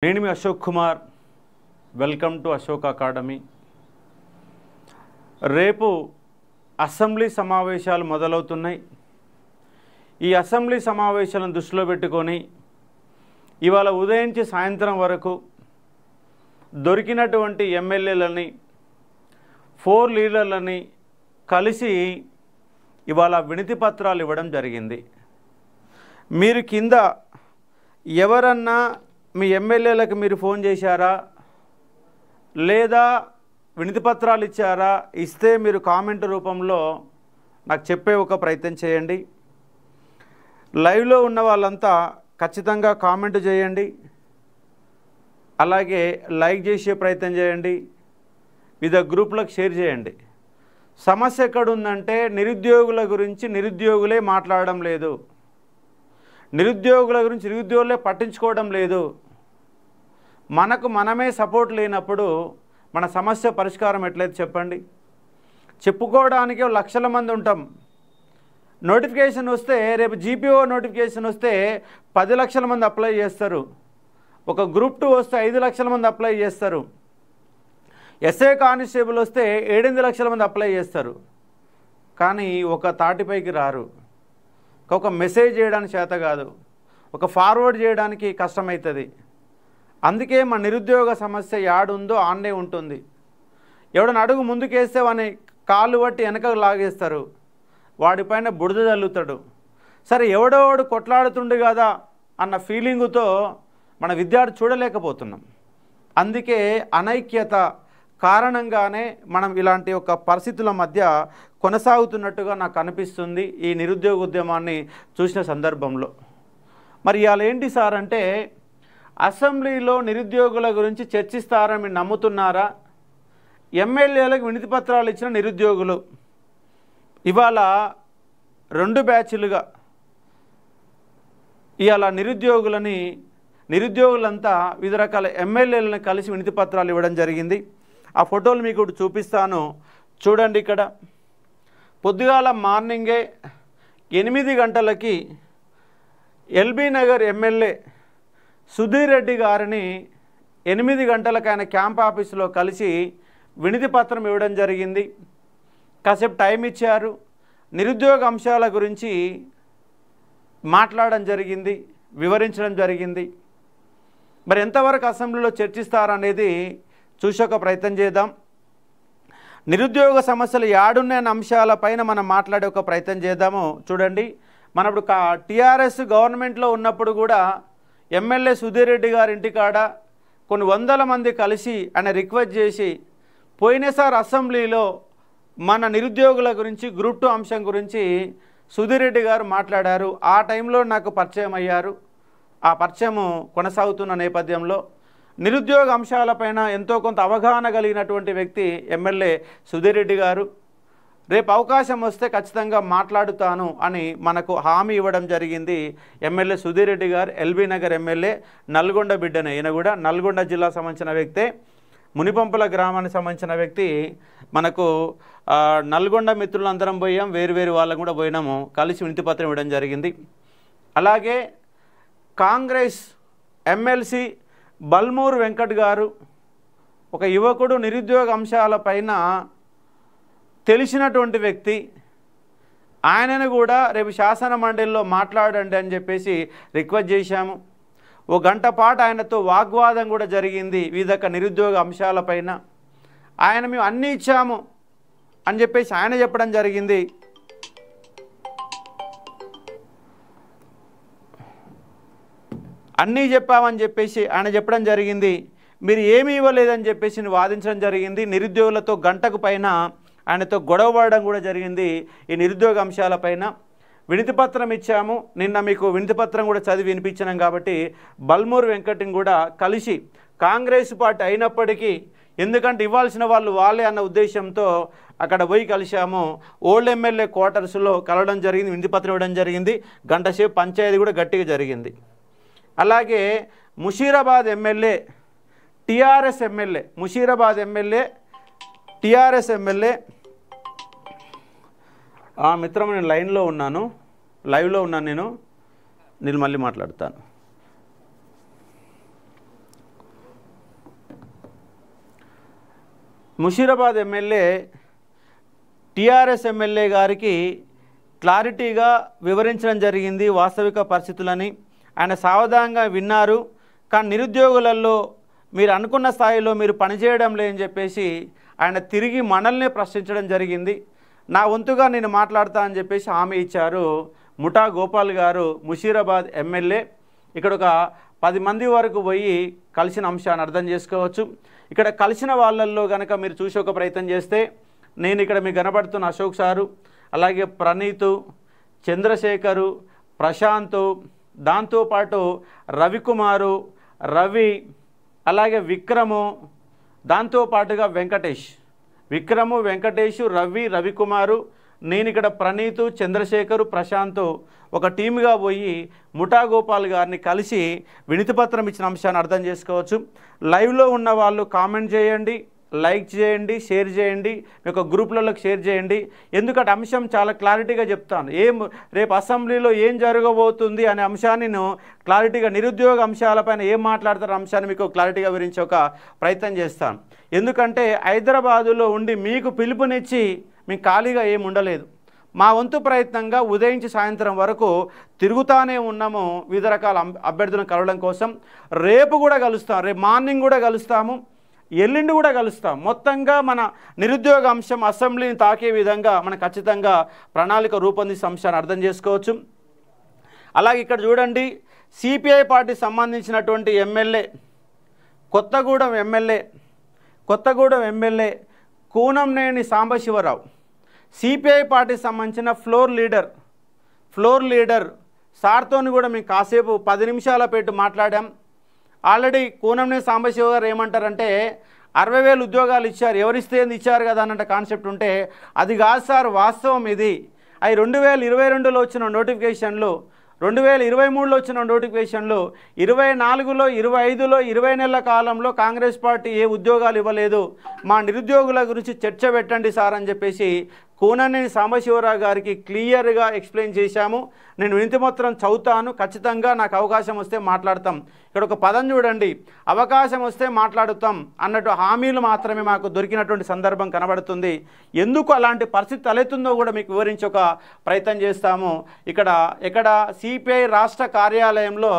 నేను మీ Ashok Kumar. Welcome to Ashok academy. రేపు అసెంబ్లీ సమావేశాలు మొదలవుతున్నాయి. ఈ అసెంబ్లీ సమావేశాలను దృష్టిలో పెట్టుకొని ఇవాళ ఉదయం నుంచి సాయంత్రం వరకు దొరికినటువంటి ఎమ్మెల్యేలని 4 లీడర్లని కలిసి ఇవాళ వినతి పత్రాలు ఇవ్వడం జరిగింది. మీరు కింద ఎవరన్నా మీ ఎమ్మెల్యేలకు మీరు ఫోన్ చేశారా లేదా వినతి పత్రాలు ఇచ్చారా? ఇస్తే మీరు కామెంట్ రూపంలో నాకు చెప్పే ఒక ప్రయత్నం చేయండి. లైవ్లో ఉన్న వాళ్ళంతా ఖచ్చితంగా కామెంట్ చేయండి, అలాగే లైక్ చేసే ప్రయత్నం చేయండి, వివిధ గ్రూపులకు షేర్ చేయండి. సమస్య ఎక్కడుందంటే నిరుద్యోగుల గురించి నిరుద్యోగులే మాట్లాడడం లేదు, నిరుద్యోగుల గురించి నిరుద్యోగులే పట్టించుకోవడం లేదు. మనకు మనమే సపోర్ట్ లేనప్పుడు మన సమస్య పరిష్కారం ఎట్లయితే చెప్పండి? చెప్పుకోవడానికి లక్షల మంది ఉంటాం. నోటిఫికేషన్ వస్తే రేపు జీపీఓ నోటిఫికేషన్ వస్తే 10 లక్షల మంది అప్లై చేస్తారు. ఒక గ్రూప్ 2 వస్తే 5 లక్షల మంది అప్లై చేస్తారు. ఎస్ఐ కానిస్టేబుల్ వస్తే 7-8 లక్షల మంది అప్లై చేస్తారు. కానీ ఒక తాటిపైకి రారు. ఒక మెసేజ్ చేయడానికి చేత కాదు, ఒక ఫార్వర్డ్ చేయడానికి కష్టమవుతుంది. అందుకే మన నిరుద్యోగ సమస్య యాడుందో ఆన్నే ఉంటుంది. ఎవడన్నా అడుగు ముందుకేస్తే వాని కాళ్ళు పట్టి వెనకకు లాగేస్తారు, వాడిపైన బురద చల్లుతాడు. సరే ఎవడోవాడు కొట్లాడుతుండు కదా అన్న ఫీలింగుతో మన విద్యార్థి చూడలేకపోతున్నాం. అందుకే అనైక్యత కారణంగానే మనం ఇలాంటి ఒక పరిస్థితుల మధ్య కొనసాగుతున్నట్టుగా నాకు అనిపిస్తుంది ఈ నిరుద్యోగ ఉద్యమాన్ని చూసిన సందర్భంలో. మరి ఇవాళ ఏంటి సార్ అంటే, అసెంబ్లీలో నిరుద్యోగుల గురించి చర్చిస్తారని మీరు నమ్ముతున్నారా? ఎమ్మెల్యేలకు వినతి పత్రాలు ఇచ్చిన నిరుద్యోగులు ఇవాళ 2 బ్యాచ్లుగా ఇవాళ నిరుద్యోగులంతా వివిధ రకాల ఎమ్మెల్యేలను కలిసి వినతి పత్రాలు ఇవ్వడం జరిగింది. ఆ ఫోటోలు మీకు చూపిస్తాను చూడండి. ఇక్కడ పొద్దుగాల మార్నింగే 8 గంటలకి ఎల్బీ నగర్ ఎమ్మెల్యే సుధీర్ రెడ్డి గారిని 8 గంటలకు ఆయన క్యాంప్ ఆఫీసులో కలిసి వినతి పత్రం ఇవ్వడం జరిగింది. కాసేపు టైం ఇచ్చారు, నిరుద్యోగ అంశాల గురించి మాట్లాడడం జరిగింది, వివరించడం జరిగింది. మరి ఎంతవరకు అసెంబ్లీలో చర్చిస్తారనేది చూసే ఒక ప్రయత్నం చేద్దాం. నిరుద్యోగ సమస్యలు యాడున్న అంశాలపైన మనం మాట్లాడే ఒక ప్రయత్నం చేద్దాము. చూడండి, మనప్పుడు టీఆర్ఎస్ గవర్నమెంట్లో ఉన్నప్పుడు కూడా ఎమ్మెల్యే సుధీర్ రెడ్డి గారి ఇంటికాడ కొన్ని 100 మంది కలిసి ఆయన రిక్వెస్ట్ చేసి పోయినసారి అసెంబ్లీలో మన నిరుద్యోగుల గురించి గ్రూప్ 2 అంశం గురించి సుధీర్ రెడ్డి గారు మాట్లాడారు. ఆ టైంలో నాకు పరిచయం అయ్యారు. ఆ పరిచయం కొనసాగుతున్న నేపథ్యంలో నిరుద్యోగ అంశాలపైన ఎంతో కొంత అవగాహన కలిగినటువంటి వ్యక్తి ఎమ్మెల్యే సుధీర్ రెడ్డి గారు. రేపు అవకాశం వస్తే ఖచ్చితంగా మాట్లాడుతాను అని మనకు హామీ ఇవ్వడం జరిగింది. ఎమ్మెల్యే సుధీర్ రెడ్డి గారు ఎల్బీ నగర్ ఎమ్మెల్యే, నల్గొండ బిడ్డనే. ఈయన కూడా నల్గొండ జిల్లా సంబంధించిన వ్యక్తే, మునిపంపుల గ్రామానికి సంబంధించిన వ్యక్తి. మనకు నల్గొండ మిత్రులందరం పోయాం, వేరు వాళ్ళకు కూడా పోయినాము, కలిసి వినతి పత్రం ఇవ్వడం జరిగింది. అలాగే కాంగ్రెస్ ఎమ్మెల్సీ బల్మూరు వెంకట్ గారు, ఒక యువకుడు, నిరుద్యోగ అంశాలపైన తెలిసినటువంటి వ్యక్తి. ఆయనను కూడా రేపు శాసన మండలిలో మాట్లాడండి అని చెప్పేసి రిక్వెస్ట్ చేశాము. 1 గంట పాటు ఆయనతో వాగ్వాదం కూడా జరిగింది వివిధ నిరుద్యోగ అంశాలపైన. ఆయన మేము అన్నీ ఇచ్చాము అని చెప్పేసి ఆయన చెప్పడం జరిగింది. అన్నీ చెప్పామని చెప్పేసి ఆయన చెప్పడం జరిగింది. మీరు ఏమీ ఇవ్వలేదని చెప్పేసి వాదించడం జరిగింది. నిరుద్యోగులతో గంటకు పైన ఆయనతో గొడవ పడడం కూడా జరిగింది. ఈ నిరుద్యోగ అంశాలపైన వినతి పత్రం ఇచ్చాము. నిన్న మీకు వినతి పత్రం కూడా చదివి వినిపించినాం. కాబట్టి బల్మూరు వెంకట్ని కూడా కలిసి కాంగ్రెస్ పార్టీ అయినప్పటికీ, ఎందుకంటే ఇవ్వాల్సిన వాళ్ళు వాళ్ళే అన్న ఉద్దేశంతో అక్కడ పోయి కలిశాము. ఓల్డ్ ఎమ్మెల్యే క్వార్టర్స్లో కలవడం జరిగింది, వినతి పత్రం ఇవ్వడం జరిగింది. గంట సేపు పంచాయతీ కూడా గట్టిగా జరిగింది. అలాగే Musheerabad MLA, TRS MLA, Musheerabad MLA TRS MLA మిత్రం, నేను లైవ్లో ఉన్నాను, నేను మళ్ళీ మాట్లాడతాను. ముషీరాబాద్ ఎమ్మెల్యే టీఆర్ఎస్ ఎమ్మెల్యే గారికి క్లారిటీగా వివరించడం జరిగింది వాస్తవిక పరిస్థితులని. ఆయన సావధానంగా విన్నారు. కానీ నిరుద్యోగులలో మీరు అనుకున్న స్థాయిలో మీరు పనిచేయడం లేదని చెప్పేసి ఆయన తిరిగి మనల్నే ప్రశ్నించడం జరిగింది. నా వంతుగా నేను మాట్లాడతా అని చెప్పేసి హామీ ఇచ్చారు ముఠా గోపాల్ గారు, ముషీరాబాద్ ఎమ్మెల్యే. ఇక్కడ ఒక 10 మంది వరకు పోయి కలిసిన అంశాన్ని అర్థం చేసుకోవచ్చు. ఇక్కడ కలిసిన వాళ్ళల్లో కనుక మీరు చూసి ఒక ప్రయత్నం చేస్తే, నేను ఇక్కడ మీకు కనబడుతున్న అశోక్ సారు, అలాగే ప్రణీతు, చంద్రశేఖరు, ప్రశాంతు, దాంతోపాటు రవికుమారు, రవి, అలాగే విక్రము, దాంతోపాటుగా వెంకటేష్, విక్రము, వెంకటేష్, రవి, రవికుమారు, నేను ఇక్కడ ప్రణీతు, చంద్రశేఖరు, ప్రశాంత్ ఒక టీముగా పోయి ముఠా గోపాల్ గారిని కలిసి వినతిపత్రం ఇచ్చిన అంశాన్ని అర్థం చేసుకోవచ్చు. లైవ్లో ఉన్న వాళ్ళు కామెంట్ చేయండి, లైక్ చేయండి, షేర్ చేయండి, మీ యొక్క గ్రూప్లలోకి షేర్ చేయండి. ఎందుకంటే అంశం చాలా క్లారిటీగా చెప్తాను. రేపు అసెంబ్లీలో ఏం జరగబోతుంది అనే అంశాన్ని నేను క్లారిటీగా, నిరుద్యోగ అంశాలపైన ఏం మాట్లాడతారు అంశాన్ని మీకు క్లారిటీగా వివరించే ఒక ప్రయత్నం చేస్తాను. ఎందుకంటే హైదరాబాదులో ఉండి మీకు పిలుపునిచ్చి మీకు ఖాళీగా ఏమి ఉండలేదు. మా వంతు ప్రయత్నంగా ఉదయం నుంచి సాయంత్రం వరకు తిరుగుతానే ఉన్నాము వివిధ రకాల అభ్యర్థులను కలవడం కోసం. రేపు కూడా కలుస్తాం, రేపు మార్నింగ్ కూడా కలుస్తాము, ఎల్లుండి కూడా కలుస్తాం. మొత్తంగా మన నిరుద్యోగ అంశం అసెంబ్లీని తాకే విధంగా మనం ఖచ్చితంగా ప్రణాళిక రూపొందించే అంశాన్ని అర్థం చేసుకోవచ్చు. అలాగే ఇక్కడ చూడండి, సిపిఐ పార్టీకి సంబంధించినటువంటి MLA, Kothagudem MLA Kunamneni Sambasivarao, CPI పార్టీకి సంబంధించిన ఫ్లోర్ లీడర్ సార్తో కూడా మేము కాసేపు 10 నిమిషాల పెట్టి మాట్లాడాం. ఆల్రెడీ కూనంనేని సాంబశివ గారు ఏమంటారంటే 60,000 ఉద్యోగాలు ఇచ్చారు, ఎవరిస్తే ఇచ్చారు కదా అన్నట్టు కాన్సెప్ట్ ఉంటే, అది కాదు సార్ వాస్తవం ఇది. అవి 2022లో వచ్చిన నోటిఫికేషన్లు, 2023లో వచ్చిన నోటిఫికేషన్లు, 24లో 25లో 20 నెలల కాలంలో కాంగ్రెస్ పార్టీ ఏ ఉద్యోగాలు ఇవ్వలేదు. మా నిరుద్యోగుల గురించి చర్చ పెట్టండి సార్ అని చెప్పేసి కూనంనేని సాంబశివరావు గారికి క్లియర్గా ఎక్స్ప్లెయిన్ చేశాము. నేను వినతిపత్రం చదువుతాను, ఖచ్చితంగా నాకు అవకాశం వస్తే మాట్లాడతాం. ఇక్కడ ఒక పదం చూడండి, అవకాశం వస్తే మాట్లాడుతాం అన్నట్టు హామీలు మాత్రమే మాకు దొరికినటువంటి సందర్భం కనబడుతుంది. ఎందుకు అలాంటి పరిస్థితి తలెత్తుందో కూడా మీకు వివరించే ఒక ప్రయత్నం చేస్తాము. ఇక్కడ సిపిఐ రాష్ట్ర కార్యాలయంలో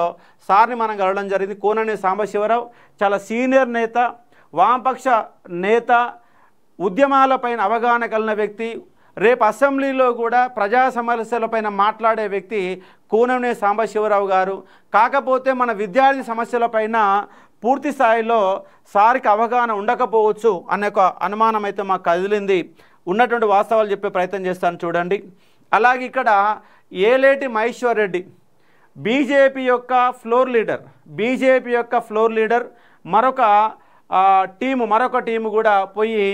సార్ని మనం కలవడం జరిగింది. కూనంనేని సాంబశివరావు చాలా సీనియర్ నేత, వామపక్ష నేత, ఉద్యమాలపైన అవగాహన కలిగిన వ్యక్తి, రేపు అసెంబ్లీలో కూడా ప్రజా సమస్యలపైన మాట్లాడే వ్యక్తి కూనంనేని సాంబశివరావు గారు. కాకపోతే మన విద్యార్థి సమస్యలపైన పూర్తి స్థాయిలో సార్కి అవగాహన ఉండకపోవచ్చు అనే ఒక అనుమానం అయితే మాకు కదిలింది. ఉన్నటువంటి వాస్తవాలు చెప్పే ప్రయత్నం చేస్తాను చూడండి. అలాగే ఇక్కడ ఏలేటి మహేశ్వర్ రెడ్డి, బీజేపీ యొక్క ఫ్లోర్ లీడర్, మరొక టీము కూడా పోయి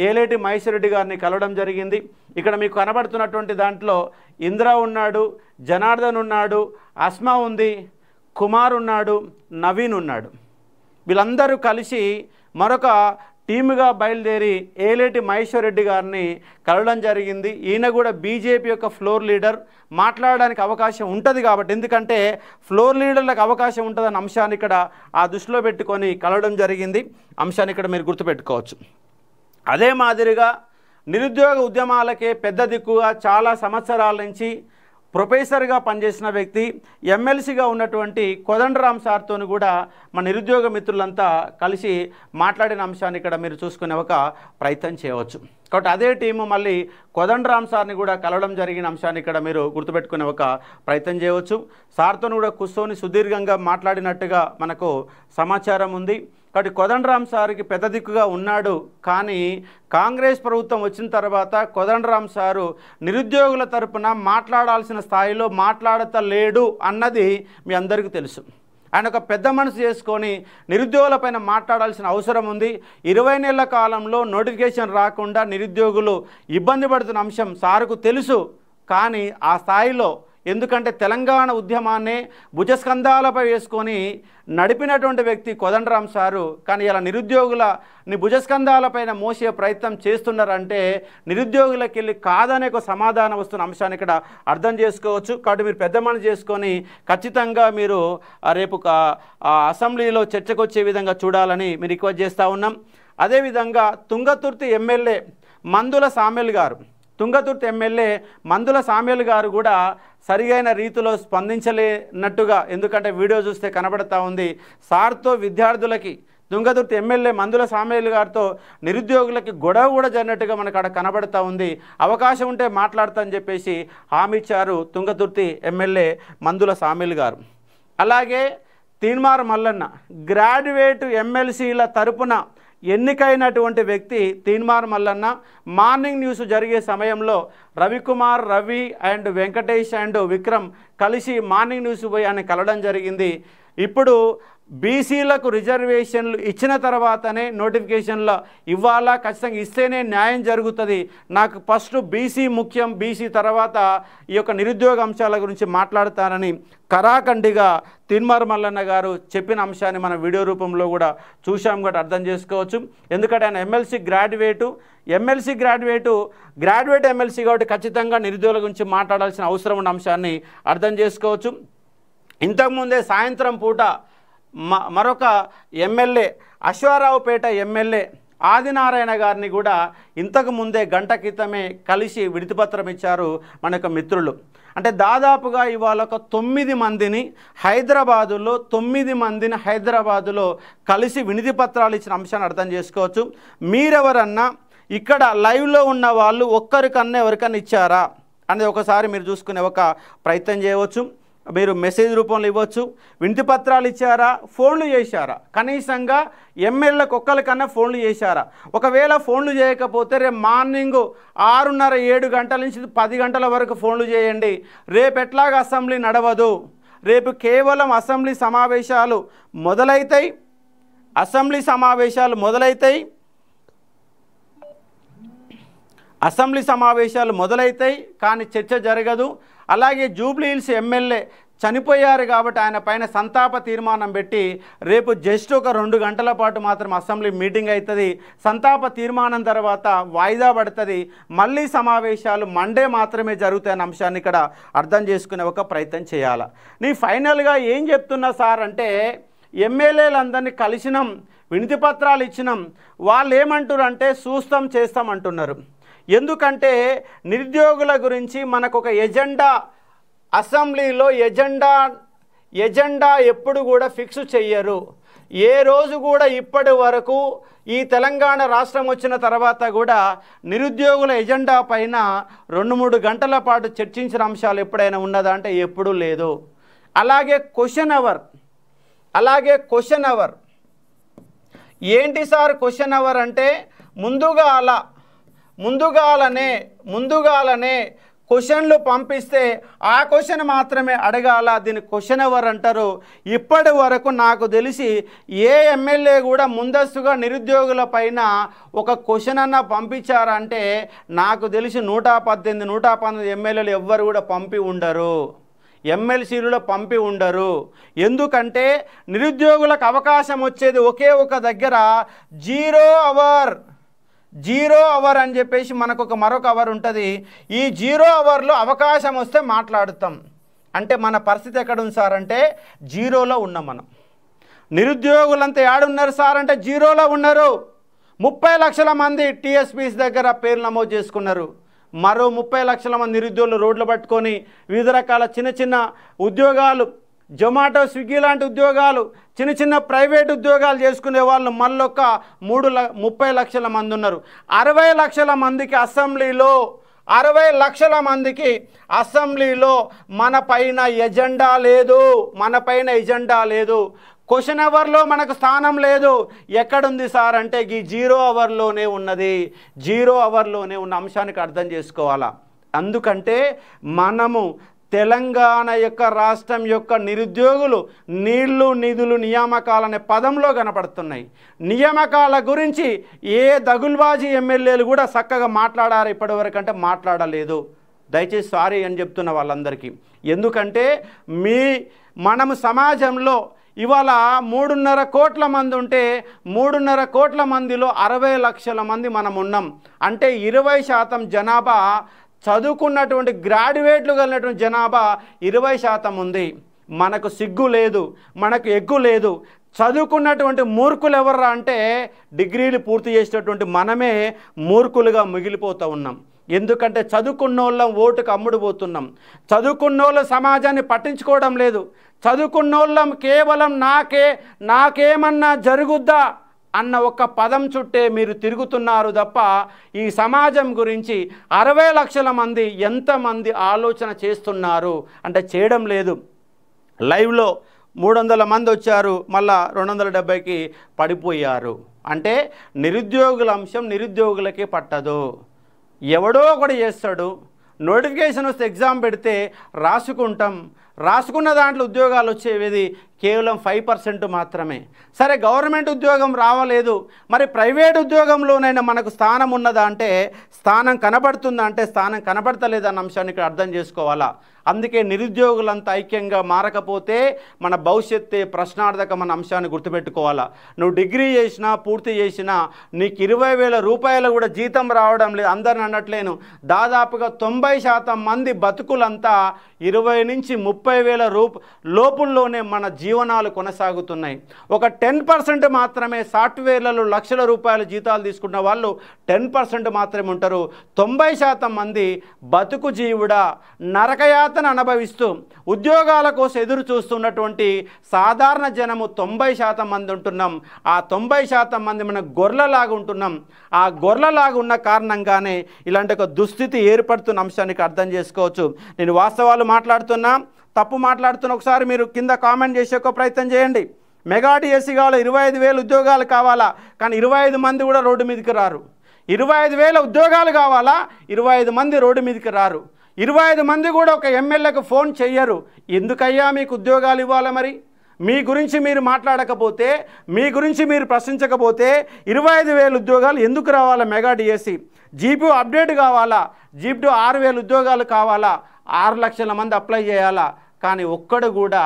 ఏలేటి మహేశ్వర్ రెడ్డి గారిని కలవడం జరిగింది. ఇక్కడ మీకు కనబడుతున్నటువంటి దాంట్లో ఇంద్ర ఉన్నాడు, జనార్దన్ ఉన్నాడు, అస్మా ఉంది, కుమార్ ఉన్నాడు, నవీన్ ఉన్నాడు. వీళ్ళందరూ కలిసి మరొక టీముగా బయలుదేరి ఏలేటి మహేశ్వర్ రెడ్డి గారిని కలవడం జరిగింది. ఈయన కూడా బీజేపీ యొక్క ఫ్లోర్ లీడర్, మాట్లాడడానికి అవకాశం ఉంటుంది కాబట్టి, ఎందుకంటే ఫ్లోర్ లీడర్లకు అవకాశం ఉంటుందన్న అంశాన్ని ఇక్కడ ఆ దృష్టిలో పెట్టుకొని కలవడం జరిగింది. అంశాన్ని ఇక్కడ మీరు గుర్తుపెట్టుకోవచ్చు. అదే మాదిరిగా నిరుద్యోగ ఉద్యమాలకే పెద్ద దిక్కుగా చాలా సంవత్సరాల నుంచి ప్రొఫెసర్గా పనిచేసిన వ్యక్తి, ఎమ్మెల్సీగా ఉన్నటువంటి కోదండరామ్ సార్తో కూడా మన నిరుద్యోగ మిత్రులంతా కలిసి మాట్లాడిన అంశాన్ని ఇక్కడ మీరు చూసుకునే ఒక ప్రయత్నం చేయవచ్చు. కాబట్టి అదే టీము మళ్ళీ కోదండరామ్ సార్ని కూడా కలవడం జరిగిన అంశాన్ని ఇక్కడ మీరు గుర్తుపెట్టుకునే ఒక ప్రయత్నం చేయవచ్చు. సార్తో కూడా కూర్చొని సుదీర్ఘంగా మాట్లాడినట్టుగా మనకు సమాచారం ఉంది. కాబట్టి కోదండరామ్ సార్కి పెద్ద దిక్కుగా ఉన్నాడు. కానీ కాంగ్రెస్ ప్రభుత్వం వచ్చిన తర్వాత కోదండరామ్ సారు నిరుద్యోగుల తరపున మాట్లాడాల్సిన స్థాయిలో మాట్లాడతలేడు అన్నది మీ అందరికీ తెలుసు. ఆయన ఒక పెద్ద మనసు చేసుకొని నిరుద్యోగులపైన మాట్లాడాల్సిన అవసరం ఉంది. 20 నెలల కాలంలో నోటిఫికేషన్ రాకుండా నిరుద్యోగులు ఇబ్బంది పడుతున్న అంశం సారుకు తెలుసు. కానీ ఆ స్థాయిలో, ఎందుకంటే తెలంగాణ ఉద్యమాన్నే భుజస్కంధాలపై వేసుకొని నడిపినటువంటి వ్యక్తి కోదండరామ్ సారు. కానీ ఇలా నిరుద్యోగులని భుజస్కంధాలపైన మోసే ప్రయత్నం చేస్తున్నారంటే నిరుద్యోగులకి వెళ్ళి కాదనే ఒక సమాధానం వస్తున్న అంశాన్ని ఇక్కడ అర్థం చేసుకోవచ్చు. కాబట్టి మీరు పెద్ద మనసు చేసుకొని ఖచ్చితంగా మీరు రేపు అసెంబ్లీలో చర్చకు వచ్చే విధంగా చూడాలని మీరు రిక్వెస్ట్ చేస్తూ ఉన్నాం. అదేవిధంగా తుంగతుర్తి ఎమ్మెల్యే మందుల సామ్యుల్ గారు, తుంగతుర్తి ఎమ్మెల్యే మందుల సామ్యుల్ గారు కూడా సరియైన రీతిలో స్పందించలేనట్టుగా, ఎందుకంటే వీడియో చూస్తే కనబడతా ఉంది, సార్తో విద్యార్థులకి తుంగతుర్తి ఎమ్మెల్యే మందుల సామ్యుల్ గారితో నిరుద్యోగులకి గొడవ కూడా జరిగినట్టుగా మనకు అక్కడ కనబడతా ఉంది. అవకాశం ఉంటే మాట్లాడతా అని చెప్పేసి హామీ ఇచ్చారు తుంగతుర్తి ఎమ్మెల్యే మందుల సామ్యుల్ గారు. అలాగే తీన్మార్ మల్లన్న గ్రాడ్యుయేట్ ఎమ్మెల్సీల తరపున ఎన్నికైనటువంటి వ్యక్తి తీన్మార్ మల్లన్న మార్నింగ్ న్యూస్ జరిగే సమయంలో రవికుమార్, రవి అండ్ వెంకటేష్ అండ్ విక్రమ్ కలిసి మార్నింగ్ న్యూస్ పోయి ఆయన కలవడం జరిగింది. ఇప్పుడు బీసీలకు రిజర్వేషన్లు ఇచ్చిన తర్వాతనే నోటిఫికేషన్లో ఇవ్వాలా, ఖచ్చితంగా ఇస్తేనే న్యాయం జరుగుతుంది, నాకు ఫస్ట్ బీసీ ముఖ్యం, బీసీ తర్వాత ఈ యొక్క నిరుద్యోగ అంశాల గురించి మాట్లాడతానని కరాఖండిగా తీన్మార్ మల్లన్న గారు చెప్పిన అంశాన్ని మన వీడియో రూపంలో కూడా చూసాం కూడా అర్థం చేసుకోవచ్చు. ఎందుకంటే ఆయన ఎమ్మెల్సీ గ్రాడ్యుయేట్ ఎమ్మెల్సీ కాబట్టి ఖచ్చితంగా నిరుద్యోగుల గురించి మాట్లాడాల్సిన అవసరం ఉన్న అంశాన్ని అర్థం చేసుకోవచ్చు. ఇంతకుముందే సాయంత్రం పూట మరొక ఎమ్మెల్యే అశ్వారావుపేట ఎమ్మెల్యే ఆదినారాయణ గారిని కూడా ఇంతకు ముందే గంట క్రితమే కలిసి విడితిపత్రం ఇచ్చారు మన యొక్క మిత్రులు. అంటే దాదాపుగా ఇవాళ ఒక 9 మందిని హైదరాబాదులో కలిసి వినతి పత్రాలు ఇచ్చిన అంశాన్ని అర్థం చేసుకోవచ్చు. మీరెవరన్నా ఇక్కడ లైవ్లో ఉన్న వాళ్ళు ఒక్కరికన్నా ఎవరికన్నా ఇచ్చారా అనేది ఒకసారి మీరు చూసుకునే ఒక ప్రయత్నం చేయవచ్చు. మీరు మెసేజ్ రూపంలో ఇవ్వచ్చు. వినతి పత్రాలు ఇచ్చారా, ఫోన్లు చేశారా, కనీసంగా ఎమ్మెల్యేలకు ఒక్కరికన్నా ఫోన్లు చేశారా? ఒకవేళ ఫోన్లు చేయకపోతే రేపు మార్నింగ్ 6:30-7 గంటల నుంచి 10 గంటల వరకు ఫోన్లు చేయండి. రేపు ఎట్లాగా అసెంబ్లీ నడవదు, రేపు కేవలం అసెంబ్లీ సమావేశాలు మొదలైతాయి కానీ చర్చ జరగదు. అలాగే జూబ్లీహిల్స్ ఎమ్మెల్యే చనిపోయారు కాబట్టి ఆయన పైన సంతాప తీర్మానం పెట్టి రేపు జస్ట్ ఒక 2 గంటల పాటు మాత్రం అసెంబ్లీ మీటింగ్ అవుతుంది. సంతాప తీర్మానం తర్వాత వాయిదా పడుతుంది. మళ్ళీ సమావేశాలు మండే మాత్రమే జరుగుతాయన్న అంశాన్ని ఇక్కడ అర్థం చేసుకునే ఒక ప్రయత్నం చేయాలి. నీ ఫైనల్గా ఏం చెప్తున్నా సార్ అంటే, ఎమ్మెల్యేలందరినీ కలిసినాం, వినతి పత్రాలు ఇచ్చినాం, వాళ్ళు ఏమంటారు అంటే చూస్తాం చేస్తాం అంటున్నారు. ఎందుకంటే నిరుద్యోగుల గురించి మనకు ఒక ఎజెండా, అసెంబ్లీలో ఎజెండా ఎప్పుడు కూడా ఫిక్స్ చెయ్యరు. ఏ రోజు కూడా ఇప్పటి వరకు ఈ తెలంగాణ రాష్ట్రం వచ్చిన తర్వాత కూడా నిరుద్యోగుల ఎజెండా పైన 2-3 గంటల పాటు చర్చించిన అంశాలు ఎప్పుడైనా ఉన్నదా అంటే ఎప్పుడూ లేదు. అలాగే క్వశ్చన్ అవర్ ఏంటి సార్ క్వశ్చన్ అవర్ అంటే, ముందుగాలనే క్వశ్చన్లు పంపిస్తే ఆ క్వశ్చన్ మాత్రమే అడగాల, దీన్ని క్వశ్చన్ అవర్ అంటారు. ఇప్పటి వరకు నాకు తెలిసి ఏ ఎమ్మెల్యే కూడా ముందస్తుగా నిరుద్యోగుల పైన ఒక క్వశ్చన్ అన్న పంపించారంటే నాకు తెలిసి 119 ఎమ్మెల్యేలు ఎవ్వరు కూడా పంపి ఉండరు, ఎమ్మెల్సీలలో పంపి ఉండరు. ఎందుకంటే నిరుద్యోగులకు అవకాశం వచ్చేది ఒకే ఒక దగ్గర, జీరో అవర్ అని చెప్పేసి మనకు మరొక అవర్ ఉంటుంది. ఈ 0 అవర్లో అవకాశం వస్తే మాట్లాడుతాం. అంటే మన పరిస్థితి ఎక్కడ ఉంది సార్ అంటే జీరోలో ఉన్నాం మనం. నిరుద్యోగులంతా ఏడున్నారు సార్ అంటే జీరోలో ఉన్నారు. 30 లక్షల మంది టీఎస్పీస్ దగ్గర పేర్లు నమోదు చేసుకున్నారు. మరో 30 లక్షల మంది నిరుద్యోగులు రోడ్లు పట్టుకొని వివిధ రకాల చిన్న ఉద్యోగాలు, జొమాటో, స్విగ్గీ లాంటి ఉద్యోగాలు, చిన్న ప్రైవేట్ ఉద్యోగాలు చేసుకునే వాళ్ళు మళ్ళొక్క 30 లక్షల మంది ఉన్నారు. 60 లక్షల మందికి అసెంబ్లీలో మన పైన ఎజెండా లేదు. క్వశ్చన్ అవర్లో మనకు స్థానం లేదు. ఎక్కడుంది సార్ అంటే ఈ 0 అవర్లోనే ఉన్నది. 0 అవర్లోనే ఉన్న అంశానికి అర్థం చేసుకోవాలా. అందుకంటే మనము తెలంగాణ యొక్క రాష్ట్రం యొక్క నిరుద్యోగులు నీళ్లు, నిధులు, నియామకాలనే పదంలో కనపడుతున్నాయి. నియామకాల గురించి ఏ దగుల్బాజీ ఎమ్మెల్యేలు కూడా చక్కగా మాట్లాడారు ఇప్పటివరకు అంటే మాట్లాడలేదు. దయచేసి సారీ అని చెప్తున్న వాళ్ళందరికీ. ఎందుకంటే మనము సమాజంలో ఇవాళ 3.5 కోట్ల మంది ఉంటే 3.5 కోట్ల మందిలో 60 లక్షల మంది మనం ఉన్నాం. అంటే 20% జనాభా చదువుకున్నటువంటి గ్రాడ్యుయేట్లు కలిగినటువంటి జనాభా 20% ఉంది. మనకు సిగ్గు లేదు, మనకు ఎగ్గు లేదు. చదువుకున్నటువంటి మూర్ఖులు ఎవర్రా అంటే డిగ్రీలు పూర్తి చేసినటువంటి మనమే మూర్ఖులుగా మిగిలిపోతూ ఉన్నాం. ఎందుకంటే చదువుకున్నోళ్ళం ఓటుకు అమ్ముడుపోతున్నాం. చదువుకున్నోళ్ళ సమాజాన్ని పట్టించుకోవడం లేదు. చదువుకున్నోళ్ళం కేవలం నాకేమన్నా జరుగుద్దా అన్న ఒక పదం చుట్టే మీరు తిరుగుతున్నారు తప్ప ఈ సమాజం గురించి 60 లక్షల మంది ఎంతమంది ఆలోచన చేస్తున్నారు అంటే చేయడం లేదు. లైవ్లో 300 మంది వచ్చారు, మళ్ళా 270కి పడిపోయారు. అంటే నిరుద్యోగుల అంశం నిరుద్యోగులకే పట్టదు. ఎవడో ఒకటి చేస్తాడు. నోటిఫికేషన్ వస్తే ఎగ్జామ్ పెడితే రాసుకున్న దాంట్లో ఉద్యోగాలు వచ్చేవి కేవలం 5% మాత్రమే. సరే, గవర్నమెంట్ ఉద్యోగం రావలేదు, మరి ప్రైవేట్ ఉద్యోగంలోనైనా మనకు స్థానం ఉన్నదా అంటే స్థానం కనబడుతుందా అంటే స్థానం కనబడతలేదన్న అంశాన్ని ఇక్కడ అర్థం చేసుకోవాలా. అందుకే నిరుద్యోగులంతా ఐక్యంగా మారకపోతే మన భవిష్యత్తే ప్రశ్నార్థకం అన్న అంశాన్ని గుర్తుపెట్టుకోవాలా. నువ్వు డిగ్రీ చేసినా పూర్తి చేసినా నీకు 20,000 రూపాయలు కూడా జీతం రావడం లేదు. అందరిని అనట్లేను, దాదాపుగా 90% మంది బతుకులంతా 20 నుంచి 30,000 లోపుల్లోనే మన జీవనాలు కొనసాగుతున్నాయి. ఒక 10% మాత్రమే సాఫ్ట్వేర్లలో లక్షల రూపాయల జీతాలు తీసుకున్న వాళ్ళు 10% మాత్రమే ఉంటారు. 90% మంది బతుకు జీవుడా నరకయాతన అనుభవిస్తూ ఉద్యోగాల కోసం ఎదురు చూస్తున్నటువంటి సాధారణ జనము 90% మంది ఉంటున్నాం. ఆ 90% మంది మన గొర్రెలాగా ఉంటున్నాం. ఆ గొర్రెలాగా ఉన్న కారణంగానే ఇలాంటి ఒక దుస్థితి ఏర్పడుతున్న అంశానికి అర్థం చేసుకోవచ్చు. నేను వాస్తవాలు మాట్లాడుతున్నా, తప్పు మాట్లాడుతున్న ఒకసారి మీరు కింద కామెంట్ చేసే ఒక ప్రయత్నం చేయండి. మెగా డిఎస్సి కావాలి, 25,000 ఉద్యోగాలు కావాలా, కానీ 25 మంది కూడా రోడ్డు మీదకి రారు. 25,000 ఉద్యోగాలు కావాలా, 25 మంది రోడ్డు మీదకి రారు. 25 మంది కూడా ఒక ఎమ్మెల్యేకు ఫోన్ చెయ్యరు. ఎందుకయ్యా మీకు ఉద్యోగాలు ఇవ్వాలి? మరి మీ గురించి మీరు మాట్లాడకపోతే, మీ గురించి మీరు ప్రశ్నించకపోతే 25,000 ఉద్యోగాలు ఎందుకు రావాలా? మెగా డిఎస్సి జీపీ అప్డేట్ కావాలా? జీపీ 6,000 ఉద్యోగాలు కావాలా? 6 లక్షల మంది అప్లై చేయాలా? కానీ ఒక్కడు కూడా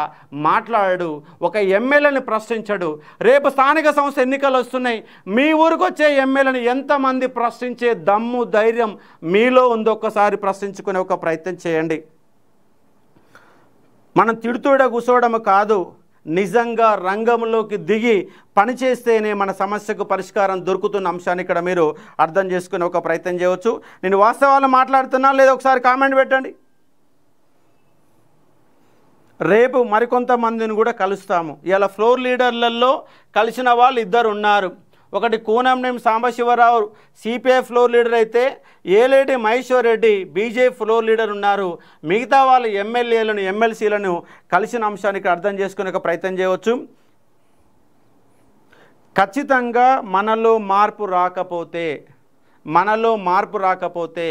మాట్లాడు, ఒక ఎమ్మెల్యేని ప్రశ్నించడు. రేపు స్థానిక సంస్థ ఎన్నికలు వస్తున్నాయి, మీ ఊరికి వచ్చే ఎమ్మెల్యేని ఎంతమంది ప్రశ్నించే దమ్ము ధైర్యం మీలో ఉందో ఒక్కసారి ప్రశ్నించుకునే ఒక ప్రయత్నం చేయండి. మనం తిడుతూడ కూర్చోవడం కాదు, నిజంగా రంగంలోకి దిగి పనిచేస్తేనే మన సమస్యకు పరిష్కారం దొరుకుతున్న అంశాన్ని ఇక్కడ మీరు అర్థం చేసుకునే ఒక ప్రయత్నం చేయవచ్చు. నేను వాస్తవాలు మాట్లాడుతున్నా లేదా ఒకసారి కామెంట్ పెట్టండి. రేపు మరికొంతమందిని కూడా కలుస్తాము. ఇలా ఫ్లోర్ లీడర్లలో కలిసిన వాళ్ళు 2 ఉన్నారు. ఒకటి Koonamneni Sambasivarao CPI floor leader అయితే, Aleti Maheshwar Reddy BJP floor leader ఉన్నారు. మిగతా వాళ్ళు ఎమ్మెల్యేలను ఎమ్మెల్సీలను కలిసిన అంశానికి అర్థం చేసుకునే ఒక ప్రయత్నం చేయవచ్చు. ఖచ్చితంగా మనలో మార్పు రాకపోతే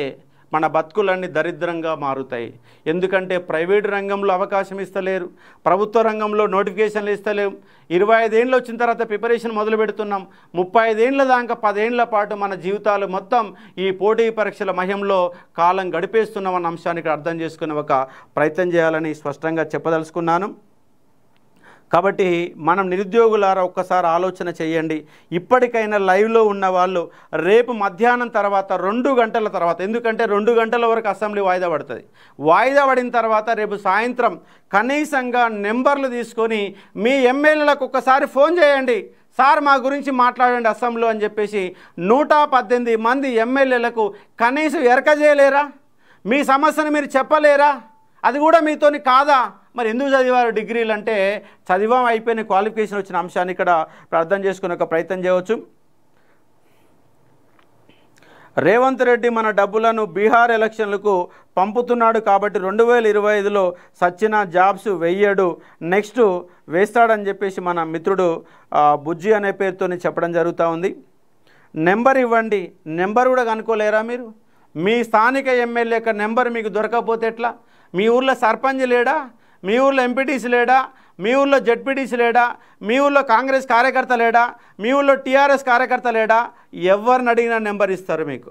మన బతుకులన్నీ దరిద్రంగా మారుతాయి. ఎందుకంటే ప్రైవేట్ రంగంలో అవకాశం ఇస్తలేరు, ప్రభుత్వ రంగంలో నోటిఫికేషన్లు ఇస్తలేవు. 25 ఏళ్ళు వచ్చిన తర్వాత ప్రిపరేషన్ మొదలు పెడుతున్నాం. 35 ఏళ్ళ దాకా 10 ఏళ్ల పాటు మన జీవితాలు మొత్తం ఈ పోటీ పరీక్షల మహంలో కాలం గడిపేస్తున్నామన్న అంశానికి అర్థం చేసుకునే ఒక ప్రయత్నం చేయాలని స్పష్టంగా చెప్పదలుచుకున్నాను. కాబట్టి మనం నిరుద్యోగులారా ఒక్కసారి ఆలోచన చేయండి. ఇప్పటికైనా లైవ్లో ఉన్న వాళ్ళు రేపు మధ్యాహ్నం తర్వాత 2 గంటల తర్వాత, ఎందుకంటే 2 గంటల వరకు అసెంబ్లీ వాయిదా పడుతుంది. వాయిదా పడిన తర్వాత రేపు సాయంత్రం కనీసంగా నెంబర్లు తీసుకొని మీ ఎమ్మెల్యేలకు ఒక్కసారి ఫోన్ చేయండి. సార్ మా గురించి మాట్లాడండి అసెంబ్లీలో అని చెప్పేసి 118 మంది ఎమ్మెల్యేలకు కనీసం ఎరక చేయలేరా? మీ సమస్యను మీరు చెప్పలేరా? అది కూడా మీతోని కాదా? మరి ఎందుకు చదివారు డిగ్రీలు అంటే చదివాం అయిపోయిన క్వాలిఫికేషన్ వచ్చిన అంశాన్ని ఇక్కడ అర్థం చేసుకునే ఒక ప్రయత్నం చేయవచ్చు. రేవంత్ రెడ్డి మన డబ్బులను బీహార్ ఎలక్షన్లకు పంపుతున్నాడు కాబట్టి 2025లో సచిన జాబ్స్ వెయ్యడు, నెక్స్ట్ వేస్తాడని చెప్పేసి మన మిత్రుడు బుజ్జి అనే పేరుతో చెప్పడం జరుగుతూ ఉంది. నెంబర్ ఇవ్వండి, నెంబర్ కూడా కనుక్కోలేరా మీరు? మీ స్థానిక ఎమ్మెల్యే యొక్క నెంబర్ మీకు దొరకకపోతే ఎట్లా? మీ ఊర్లో సర్పంచ్ లేడా? మీ ఊర్లో ఎంపీటీసీ లేడా? మీ ఊర్లో జెడ్పీటీసీ లేడా? మీ ఊర్లో కాంగ్రెస్ కార్యకర్త లేడా? మీ ఊర్లో టీఆర్ఎస్ కార్యకర్త లేడా? ఎవరిని అడిగినా నెంబర్ ఇస్తారు మీకు.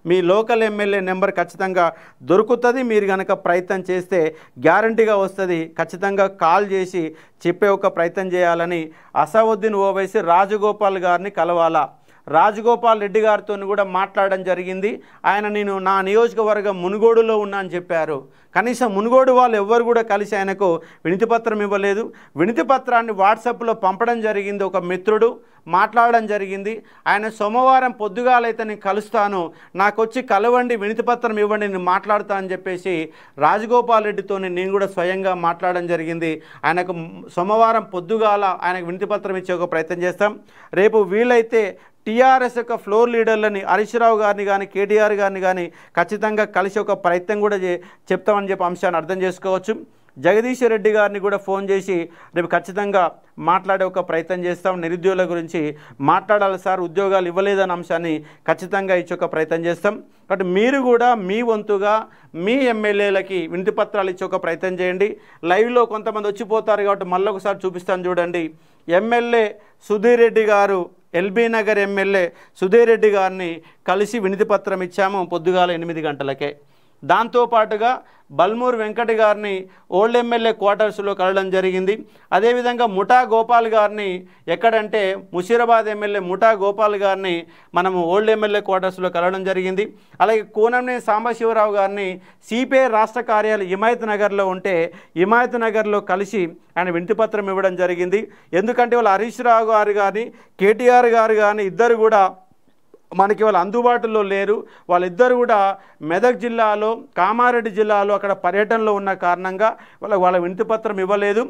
మీ లోకల్ ఎమ్మెల్యే నెంబర్ ఖచ్చితంగా దొరుకుతుంది. మీరు కనుక ప్రయత్నం చేస్తే గ్యారంటీగా వస్తుంది. ఖచ్చితంగా కాల్ చేసి చెప్పే ఒక ప్రయత్నం చేయాలని అసౌద్దీన్ ఓవైసీ రాజగోపాల్ గారిని కలవాలా. రాజగోపాల్ రెడ్డి గారితో కూడా మాట్లాడడం జరిగింది. నేను నా నియోజకవర్గం మునుగోడులో ఉన్నా అని చెప్పారు. కనీసం మునుగోడు వాళ్ళు ఎవ్వరు కూడా కలిసి ఆయనకు వినతిపత్రం ఇవ్వలేదు. వినతిపత్రాన్ని వాట్సాప్లో పంపడం జరిగింది. ఒక మిత్రుడు మాట్లాడడం జరిగింది. ఆయన సోమవారం పొద్దుగాలైతే నేను కలుస్తాను, నాకు వచ్చి కలవండి, వినతిపత్రం ఇవ్వండి, నేను మాట్లాడుతా అని చెప్పేసి రాజగోపాల్ రెడ్డితో నేను కూడా స్వయంగా మాట్లాడడం జరిగింది. ఆయనకు సోమవారం పొద్దుగాల ఆయనకు వినతిపత్రం ఇచ్చే ఒక ప్రయత్నం చేస్తాం. రేపు వీలైతే టీఆర్ఎస్ యొక్క ఫ్లోర్ లీడర్లని హరీష్ రావు గారిని కానీ కేటీఆర్ గారిని కానీ ఖచ్చితంగా కలిసి ఒక ప్రయత్నం కూడా చెప్తామని చెప్పి అంశాన్ని అర్థం చేసుకోవచ్చు. జగదీష్ రెడ్డి గారిని కూడా ఫోన్ చేసి రేపు ఖచ్చితంగా మాట్లాడే ఒక ప్రయత్నం చేస్తాం. నిరుద్యోగుల గురించి మాట్లాడాలి సార్, ఉద్యోగాలు ఇవ్వలేదన్న అంశాన్ని ఖచ్చితంగా ఇచ్చే ఒక ప్రయత్నం చేస్తాం. కాబట్టి మీరు కూడా మీ వంతుగా మీ ఎమ్మెల్యేలకి వినతిపత్రాలు ఇచ్చే ఒక ప్రయత్నం చేయండి. లైవ్లో కొంతమంది వచ్చిపోతారు కాబట్టి మళ్ళీ ఒకసారి చూపిస్తాను చూడండి. ఎమ్మెల్యే సుధీర్ రెడ్డి గారు, ఎల్బీ నగర్ ఎమ్మెల్యే సుధీర్ రెడ్డి గారిని కలిసి వినతిపత్రం ఇచ్చాము పొద్దుగాల 8 గంటలకే. దాంతోపాటుగా బల్మూర్ వెంకట గారిని ఓల్డ్ ఎమ్మెల్యే క్వార్టర్స్లో కలవడం జరిగింది. అదేవిధంగా ముఠా గోపాల్ గారిని ఎక్కడంటే ముషీరాబాద్ ఎమ్మెల్యే ముఠా గోపాల్ గారిని మనము ఓల్డ్ ఎమ్మెల్యే క్వార్టర్స్లో కలవడం జరిగింది. అలాగే కూనంనేని సాంబశివరావు గారిని సిపిఐ రాష్ట్ర కార్యాలయం హిమాయత్ నగర్లో ఉంటే హిమాయత్ నగర్లో కలిసి ఆయన వినతిపత్రం ఇవ్వడం జరిగింది. ఎందుకంటే వాళ్ళు హరీష్ రావు గారు కానీ కేటీఆర్ గారు కానీ ఇద్దరు కూడా మనకి వాళ్ళు అందుబాటులో లేరు. వాళ్ళిద్దరు కూడా మెదక్ జిల్లాలో కామారెడ్డి జిల్లాలో అక్కడ పర్యటనలో ఉన్న కారణంగా వాళ్ళ వినతిపత్రం ఇవ్వలేదు.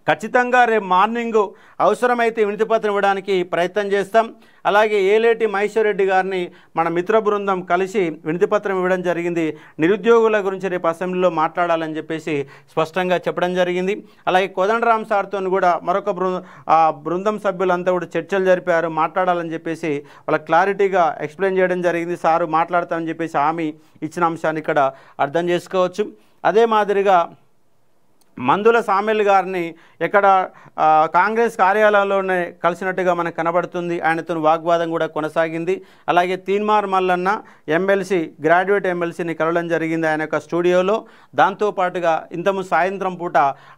ఖచ్చితంగా రేపు మార్నింగ్ అవసరమైతే వినతిపత్రం ఇవ్వడానికి ప్రయత్నం చేస్తాం. అలాగే ఏలేటి మహేశ్వర్ రెడ్డి గారిని మన మిత్ర బృందం కలిసి వినతిపత్రం ఇవ్వడం జరిగింది. నిరుద్యోగుల గురించి రేపు అసెంబ్లీలో మాట్లాడాలని చెప్పేసి స్పష్టంగా చెప్పడం జరిగింది. అలాగే కోదండరామ్ సార్తో కూడా మరొక బృందం సభ్యులంతా కూడా చర్చలు జరిపారు, మాట్లాడాలని చెప్పేసి వాళ్ళ క్లారిటీగా ఎక్స్ప్లెయిన్ చేయడం జరిగింది. సారు మాట్లాడతామని చెప్పేసి హామీ ఇచ్చిన అంశాన్ని ఇక్కడ అర్థం చేసుకోవచ్చు. అదే మాదిరిగా మందుల సామెల్ గారిని ఎక్కడ కాంగ్రెస్ కార్యాలయంలోనే కలిసినట్టుగా మనకు కనబడుతుంది. ఆయనతో వాగ్వాదం కూడా కొనసాగింది. అలాగే తీన్మార్ మల్లన్న ఎమ్మెల్సీ గ్రాడ్యుయేట్ ఎమ్మెల్సీని కలవడం జరిగింది ఆయన యొక్క స్టూడియోలో. దాంతోపాటుగా ఇంతకుముందు సాయంత్రం పూట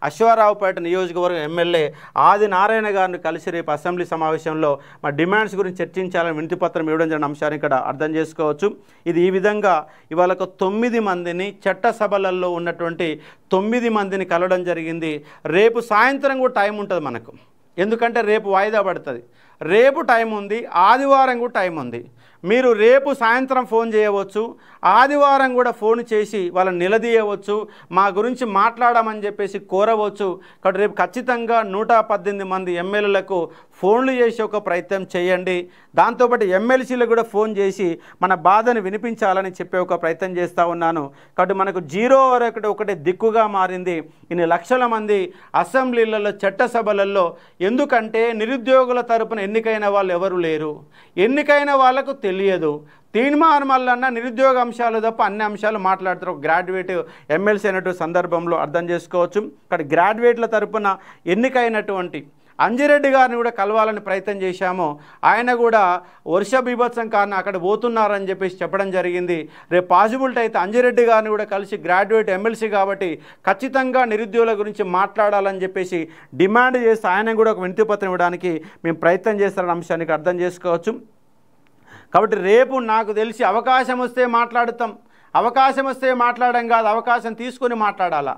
అశ్వారావుపేట నియోజకవర్గం ఎమ్మెల్యే ఆది నారాయణ గారిని కలిసి రేపు అసెంబ్లీ సమావేశంలో మా డిమాండ్స్ గురించి చర్చించాలని వినతిపత్రం ఇవ్వడం జరిగిన అంశాన్ని ఇక్కడ అర్థం చేసుకోవచ్చు. ఇది ఈ విధంగా ఇవాళ 9 మందిని చట్టసభలలో ఉన్నటువంటి 9 మందిని కలవడం జరిగింది. రేపు సాయంత్రం కూడా టైం ఉంటుంది మనకు, ఎందుకంటే రేపు వాయిదా పడుతుంది. రేపు టైం ఉంది, ఆదివారం కూడా టైం ఉంది. మీరు రేపు సాయంత్రం ఫోన్ చేయవచ్చు, ఆదివారం కూడా ఫోన్ చేసి వాళ్ళని నిలదీయవచ్చు, మా గురించి మాట్లాడమని చెప్పేసి కోరవచ్చు. కాబట్టి రేపు ఖచ్చితంగా 118 మంది ఎమ్మెల్యేలకు ఫోన్లు చేసి ఒక ప్రయత్నం చేయండి. దాంతోపాటు ఎమ్మెల్సీలకు కూడా ఫోన్ చేసి మన బాధను వినిపించాలని చెప్పే ఒక ప్రయత్నం చేస్తూ ఉన్నాను. కాబట్టి మనకు 0 వరకు ఒకటే దిక్కుగా మారింది ఇన్ని లక్షల మంది అసెంబ్లీలలో చట్టసభలలో. ఎందుకంటే నిరుద్యోగుల తరపున ఎన్నికైన వాళ్ళు ఎవరు లేరు, ఎన్నికైన వాళ్ళకు తెలియదు. తీన్మార్ మల్లన్న నిరుద్యోగ అంశాలు తప్ప అన్ని అంశాలు మాట్లాడుతారు. గ్రాడ్యుయేట్ ఎమ్మెల్సీ అయినటువంటి సందర్భంలో అర్థం చేసుకోవచ్చు. ఇక్కడ గ్రాడ్యుయేట్ల తరపున ఎన్నికైనటువంటి అంజిరెడ్డి గారిని కూడా కలవాలని ప్రయత్నం చేశాము. ఆయన కూడా వర్ష బీభత్సం కారణం అక్కడ పోతున్నారని చెప్పేసి చెప్పడం జరిగింది. రేపు పాసిబిలిటీ అయితే అంజిరెడ్డి గారిని కూడా కలిసి గ్రాడ్యుయేట్ ఎమ్మెల్సీ కాబట్టి ఖచ్చితంగా నిరుద్యోగుల గురించి మాట్లాడాలని చెప్పేసి డిమాండ్ చేసి ఆయన కూడా ఒక వినతిపత్రం ఇవ్వడానికి మేము ప్రయత్నం చేస్తారన్న అంశానికి అర్థం చేసుకోవచ్చు. కాబట్టి రేపు నాకు తెలిసి అవకాశం వస్తే మాట్లాడుతాం, అవకాశం వస్తే మాట్లాడడం కాదు, అవకాశం తీసుకొని మాట్లాడాలా,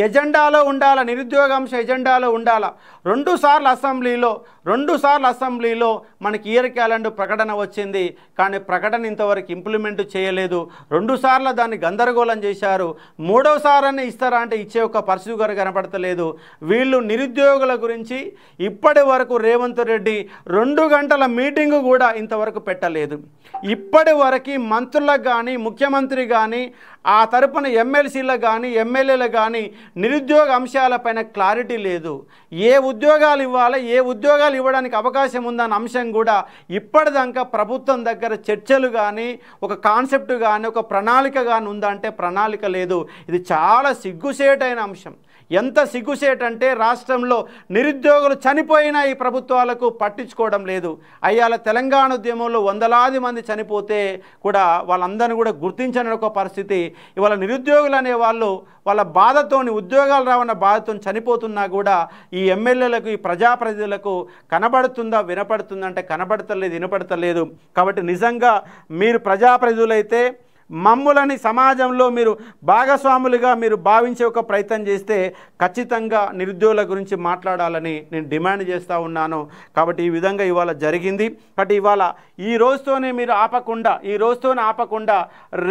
ఎజెండాలో ఉండాలా, నిరుద్యోగాంశ ఎజెండాలో ఉండాలా. 2 సార్లు అసెంబ్లీలో మనకి ఇయర్ క్యాలెండర్ ప్రకటన వచ్చింది, కానీ ప్రకటన ఇంతవరకు ఇంప్లిమెంట్ చేయలేదు. 2 సార్లు దాన్ని గందరగోళం చేశారు. 3వ సారాన్ని ఇస్తారా అంటే ఇచ్చే ఒక పరిస్థితి గారు కనపడతలేదు. వీళ్ళు నిరుద్యోగుల గురించి ఇప్పటి వరకు రేవంత్ రెడ్డి 2 గంటల మీటింగు కూడా ఇంతవరకు పెట్టలేదు. ఇప్పటి వరకు మంత్రులకు కానీ ముఖ్యమంత్రి కానీ ఆ తరపున ఎమ్మెల్సీలకు కానీ ఎమ్మెల్యేలకు కానీ నిరుద్యోగ అంశాలపైన క్లారిటీ లేదు. ఏ ఉద్యోగాలు ఇవ్వాలి, ఏ ఉద్యోగాలు ఇవ్వడానికి అవకాశం ఉందన్న అంశం కూడా ఇప్పటిదాకా ప్రభుత్వం దగ్గర చర్చలు కానీ ఒక కాన్సెప్ట్ కానీ ఒక ప్రణాళిక కానీ ఉందా అంటే ప్రణాళిక లేదు. ఇది చాలా సిగ్గుసేటైన అంశం. ఎంత సిగ్గుసేటంటే రాష్ట్రంలో నిరుద్యోగులు చనిపోయినా ఈ ప్రభుత్వాలకు పట్టించుకోవడం లేదు. అయ్యాల తెలంగాణ ఉద్యమంలో వందలాది మంది చనిపోతే కూడా వాళ్ళందరినీ కూడా గుర్తించని ఒక పరిస్థితి. ఇవాళ నిరుద్యోగులు అనే వాళ్ళు వాళ్ళ బాధతోని, ఉద్యోగాలు రావన్న బాధతో చనిపోతున్నా కూడా ఈ ఎమ్మెల్యేలకు, ఈ ప్రజాప్రతినిధులకు కనబడుతుందా, వినపడుతుందా అంటే కనబడతలేదు, వినపడతలేదు. కాబట్టి నిజంగా మీరు ప్రజాప్రతినిధులైతే మమ్ములని సమాజంలో మీరు భాగస్వాములుగా మీరు భావించే ఒక ప్రయత్నం చేస్తే ఖచ్చితంగా నిరుద్యోగుల గురించి మాట్లాడాలని నేను డిమాండ్ చేస్తూ ఉన్నాను. కాబట్టి ఈ విధంగా ఇవాళ జరిగింది. కాబట్టి ఇవాళ ఈ రోజుతోనే మీరు ఆపకుండా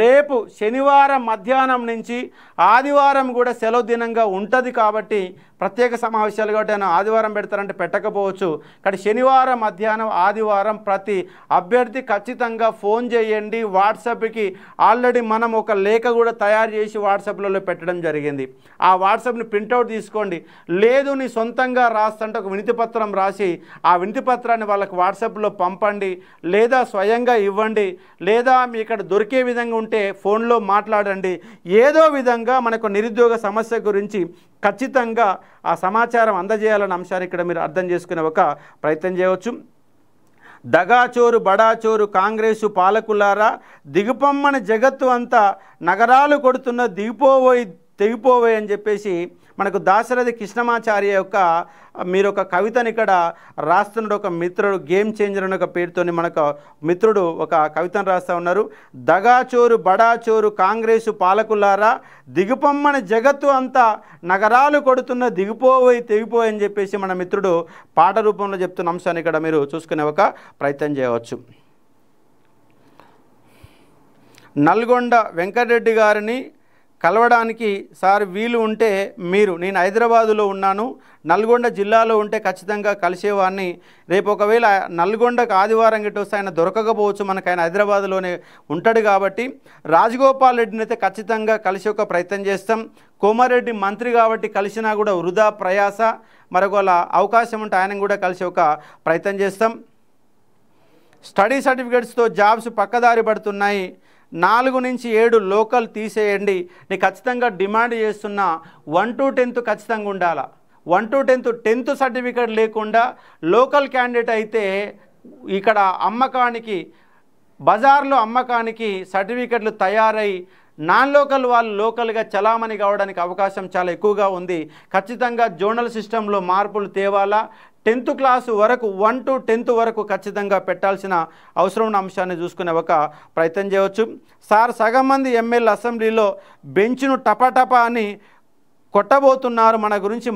రేపు శనివారం మధ్యాహ్నం నుంచి ఆదివారం కూడా సెలవు దినంగా ఉంటుంది. కాబట్టి ప్రత్యేక సమావేశాలు కాబట్టి ఆదివారం పెడతారంటే పెట్టకపోవచ్చు. కానీ శనివారం మధ్యాహ్నం, ఆదివారం ప్రతి అభ్యర్థి ఖచ్చితంగా ఫోన్ చేయండి. వాట్సాప్కి ఆల్రెడీ మనం ఒక లేఖ కూడా తయారు చేసి వాట్సాప్లలో పెట్టడం జరిగింది. ఆ వాట్సాప్ని ప్రింట్అవుట్ తీసుకోండి. లేదు నీ సొంతంగా రాస్తుంటే ఒక వినతి పత్రం రాసి ఆ వినతి పత్రాన్ని వాళ్ళకి వాట్సాప్లో పంపండి, లేదా స్వయంగా ఇవ్వండి, లేదా మీ ఇక్కడ దొరికే విధంగా ఉంటే ఫోన్లో మాట్లాడండి. ఏదో విధంగా మనకు నిరుద్యోగ సమస్య గురించి ఖచ్చితంగా ఆ సమాచారం అందజేయాలన్న అంశాన్ని ఇక్కడ మీరు అర్థం చేసుకునే ఒక ప్రయత్నం చేయవచ్చు. దగాచోరు బడాచోరు కాంగ్రెసు పాలకులారా, దిగుపమ్మని జగత్తు అంతా నగరాలు కొడుతున్న తెగిపోయి అని చెప్పేసి మనకు దాశరథి కృష్ణమాచార్య యొక్క మీరు ఒక కవితని ఇక్కడ రాస్తున్నాడు. ఒక మిత్రుడు గేమ్ చేంజర్ అనే ఒక పేరుతోని మనకు మిత్రుడు ఒక కవితను రాస్తూ ఉన్నారు. దగాచోరు బడాచోరు కాంగ్రెసు పాలకులారా, దిగుపమ్మని జగత్తు అంతా నగరాలు కొడుతున్న తెగిపోయి అని చెప్పేసి మన మిత్రుడు పాట రూపంలో చెప్తున్న అంశాన్ని ఇక్కడ మీరు చూసుకునే ఒక ప్రయత్నం చేయవచ్చు. నల్గొండ వెంకటరెడ్డి గారిని కలవడానికి సార్ వీలు ఉంటే నేను హైదరాబాదులో ఉన్నాను, నల్గొండ జిల్లాలో ఉంటే ఖచ్చితంగా కలిసేవాడిని. రేపు ఒకవేళ నల్గొండకు ఆదివారం గిట్ట వస్తే ఆయన దొరకకపోవచ్చు, మనకు ఆయన హైదరాబాద్లోనే ఉంటాడు. కాబట్టి రాజగోపాల్ రెడ్డిని అయితే ఖచ్చితంగా కలిసి ఒక ప్రయత్నం చేస్తాం. కోమారెడ్డి మంత్రి కాబట్టి కలిసినా కూడా వృధా ప్రయాస. మరొక అవకాశం ఉంటే ఆయన కూడా కలిసి ఒక ప్రయత్నం చేస్తాం. స్టడీ సర్టిఫికేట్స్తో జాబ్స్ పక్కదారి పడుతున్నాయి. 4 నుంచి 7 లోకల్ తీసేయండి. నేను ఖచ్చితంగా డిమాండ్ చేస్తున్నా 1 to 10th ఖచ్చితంగా ఉండాలా. 1 to 10th సర్టిఫికేట్ లేకుండా లోకల్ క్యాండిడేట్ అయితే ఇక్కడ అమ్మకానికి, బజార్లో అమ్మకానికి సర్టిఫికేట్లు తయారై నాన్ లోకల్ వాళ్ళు లోకల్గా చలామణి కావడానికి అవకాశం చాలా ఎక్కువగా ఉంది. ఖచ్చితంగా జోనల్ సిస్టంలో మార్పులు తేవాలా. 10th క్లాసు వరకు 1 to 10th వరకు ఖచ్చితంగా పెట్టాల్సిన అవసరం ఉన్న అంశాన్ని చూసుకునే ఒక ప్రయత్నం చేయవచ్చు. సార్ సగం మంది ఎమ్మెల్యే అసెంబ్లీలో బెంచ్ను టపటపా అని కొట్టబోతున్నారు, మన గురించి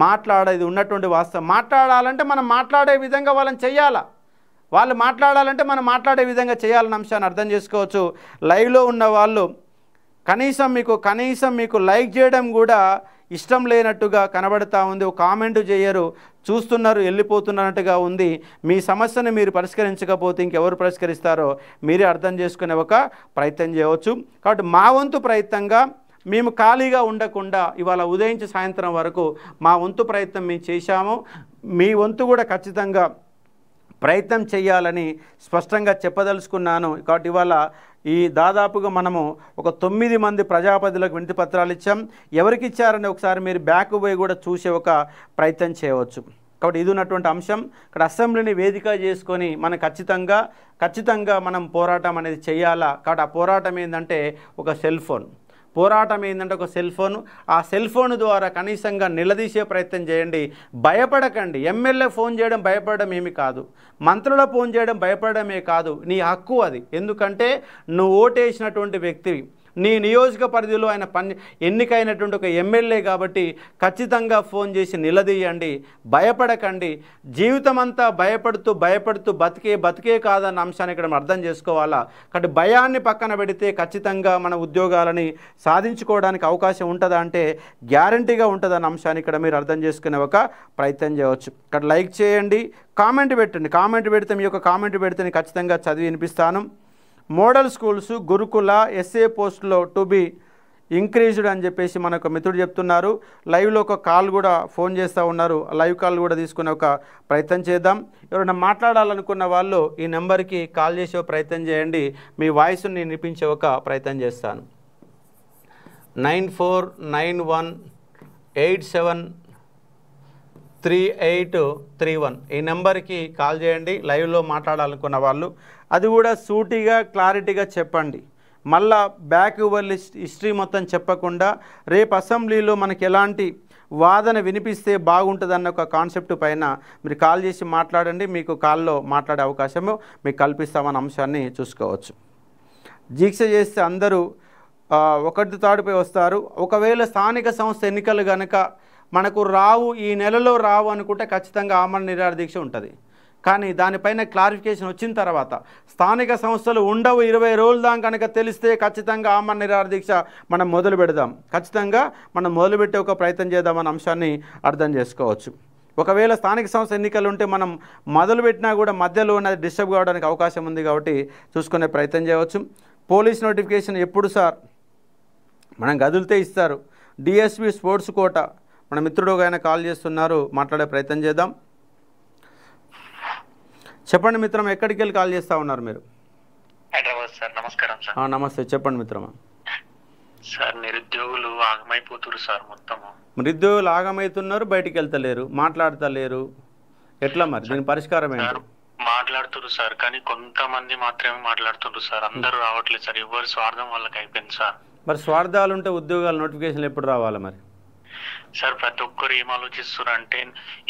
మాట్లాడేది ఉన్నటువంటి వాస్తవం. మాట్లాడాలంటే మనం మాట్లాడే విధంగా వాళ్ళని చెయ్యాలా, వాళ్ళు మాట్లాడాలంటే మనం మాట్లాడే విధంగా చేయాలన్న అంశాన్ని అర్థం చేసుకోవచ్చు. లైవ్లో ఉన్న వాళ్ళు కనీసం మీకు లైక్ చేయడం కూడా ఇష్టం లేనట్టుగా కనబడతా ఉంది. ఒక కామెంట్ చేయరు, చూస్తున్నారు, వెళ్ళిపోతున్నట్టుగా ఉంది. మీ సమస్యను మీరు పరిష్కరించకపోతే ఇంకెవరు పరిష్కరిస్తారో మీరే అర్థం చేసుకునే ఒక ప్రయత్నం చేయవచ్చు. కాబట్టి మా వంతు ప్రయత్నంగా మేము ఖాళీగా ఉండకుండా ఇవాళ ఉదయించి సాయంత్రం వరకు మా వంతు ప్రయత్నం మేము చేశాము. మీ వంతు కూడా ఖచ్చితంగా ప్రయత్నం చేయాలని స్పష్టంగా చెప్పదలుచుకున్నాను. కాబట్టి ఇవాళ ఈ దాదాపుగా మనము ఒక 9 మంది ప్రజాపతిలకు వినతి పత్రాలు ఇచ్చాం. ఎవరికి ఇచ్చారని ఒకసారి మీరు బ్యాక్ పోయి కూడా చూసే ఒక ప్రయత్నం చేయవచ్చు. కాబట్టి ఇది ఉన్నటువంటి అంశం. ఇక్కడ అసెంబ్లీని వేదిక చేసుకొని మనం ఖచ్చితంగా మనం పోరాటం అనేది చేయాలా. కాబట్టి ఆ పోరాటం ఏంటంటే ఒక సెల్ ఫోన్ ఒక సెల్ ఫోన్. ఆ సెల్ ఫోన్ ద్వారా కనీసంగా నిలదీసే ప్రయత్నం చేయండి. భయపడకండి. ఎమ్మెల్యే ఫోన్ చేయడం భయపడడం ఏమి కాదు, మంత్రుల ఫోన్ చేయడం భయపడమే కాదు. నీ హక్కు అది. ఎందుకంటే నువ్వు ఓటేసినటువంటి వ్యక్తివి, నీ నియోజక పరిధిలో ఆయన ఎన్నికైనటువంటి ఒక ఎమ్మెల్యే కాబట్టి ఖచ్చితంగా ఫోన్ చేసి నిలదీయండి. భయపడకండి. జీవితం అంతా భయపడుతూ బతికే కాదన్న అంశాన్ని ఇక్కడ మనం అర్థం చేసుకోవాలా. కాబట్టి భయాన్ని పక్కన పెడితే ఖచ్చితంగా మన ఉద్యోగాలని సాధించుకోవడానికి అవకాశం ఉంటుందా అంటే గ్యారంటీగా ఉంటుందన్న అంశాన్ని ఇక్కడ మీరు అర్థం చేసుకునే ఒక ప్రయత్నం చేయవచ్చు. ఇక్కడ లైక్ చేయండి, కామెంట్ పెట్టండి. కామెంట్ పెడితే మీ యొక్క కామెంట్ పెడితే నేను ఖచ్చితంగా చదివి వినిపిస్తాను. మోడల్ స్కూల్స్ గురుకుల ఎస్ఏ పోస్టులో టు బి ఇంక్రీజ్డ్ అని చెప్పేసి మనకు మిత్రుడు చెప్తున్నారు. లైవ్లో ఒక కాల్ కూడా ఫోన్ చేస్తూ ఉన్నారు. లైవ్ కాల్ కూడా తీసుకునే ఒక ప్రయత్నం చేద్దాం. ఎవరైనా మాట్లాడాలనుకున్న వాళ్ళు ఈ నెంబర్కి కాల్ చేసే ప్రయత్నం చేయండి. మీ వాయిస్ని నేను వినిపించే ఒక ప్రయత్నం చేస్తాను. 9491873831 ఈ నెంబర్కి కాల్ చేయండి. లైవ్లో మాట్లాడాలనుకున్న వాళ్ళు అది కూడా సూటిగా క్లారిటీగా చెప్పండి. మళ్ళా బ్యాక్ హిస్టరీ మొత్తం చెప్పకుండా రేపు అసెంబ్లీలో మనకి ఎలాంటి వాదన వినిపిస్తే బాగుంటుందన్న ఒక కాన్సెప్ట్ పైన మీరు కాల్ చేసి మాట్లాడండి. మీకు కాల్లో మాట్లాడే అవకాశము మీకు కల్పిస్తామన్న అంశాన్ని చూసుకోవచ్చు. దీక్ష చేస్తే అందరూ ఒకటి తాడుపై వస్తారు. ఒకవేళ స్థానిక సంస్థ ఎన్నికలు కనుక మనకు రావు, ఈ నెలలో రావు అనుకుంటే ఖచ్చితంగా ఆమరణ నిరాహార దీక్ష ఉంటుంది. కానీ దానిపైన క్లారిఫికేషన్ వచ్చిన తర్వాత స్థానిక సంస్థలు ఉండవు 20 రోజుల దాకా కనుక తెలిస్తే ఖచ్చితంగా ఆమరణ నిరాహార దీక్ష మనం మొదలు పెడదాం. ఖచ్చితంగా మనం మొదలుపెట్టే ఒక ప్రయత్నం చేద్దామన్న అంశాన్ని అర్థం చేసుకోవచ్చు. ఒకవేళ స్థానిక సంస్థ ఎన్నికలు ఉంటే మనం మొదలుపెట్టినా కూడా మధ్యలో ఉన్నది డిస్టర్బ్ కావడానికి అవకాశం ఉంది కాబట్టి చూసుకునే ప్రయత్నం చేయవచ్చు. పోలీస్ నోటిఫికేషన్ ఎప్పుడు సార్? మనం గదులతే ఇస్తారు. డిఎస్పి స్పోర్ట్స్ కోట మన మిత్రుడు ఆయన కాల్ చేస్తున్నారు, మాట్లాడే ప్రయత్నం చేద్దాం. చెప్పండి మిత్రం, ఎక్కడికి వెళ్ళి కాల్ చేస్తూ ఉన్నారు మీరు? హైదరాబాద్ సార్. నమస్కారం సార్. నమస్తే, చెప్పండి మిత్రమా. సార్ నిరుద్యోగులు ఆగమైపోతున్నారు సార్. మొత్తము నిరుద్యోగులు ఆగమవుతున్నారు, బయటికి వెళ్తలేరు, మాట్లాడతలేరు. ఎట్లా మరి దీని పరిష్కారం ఏంటి? మాట్లాడుతున్నారు సార్, కానీ కొంతమంది మాత్రమే మాట్లాడుతున్నారు సార్. అందరూ రావట్లేదు సార్. ఎవరి స్వార్థం వాళ్ళకి అయిపోయింది సార్. మరి స్వార్థాలు ఉంటే ఉద్యోగాల నోటిఫికేషన్లు ఎప్పుడు రావాలి మరి? సార్ ప్రతి ఒక్కరు ఏం ఆలోచిస్తున్నారు అంటే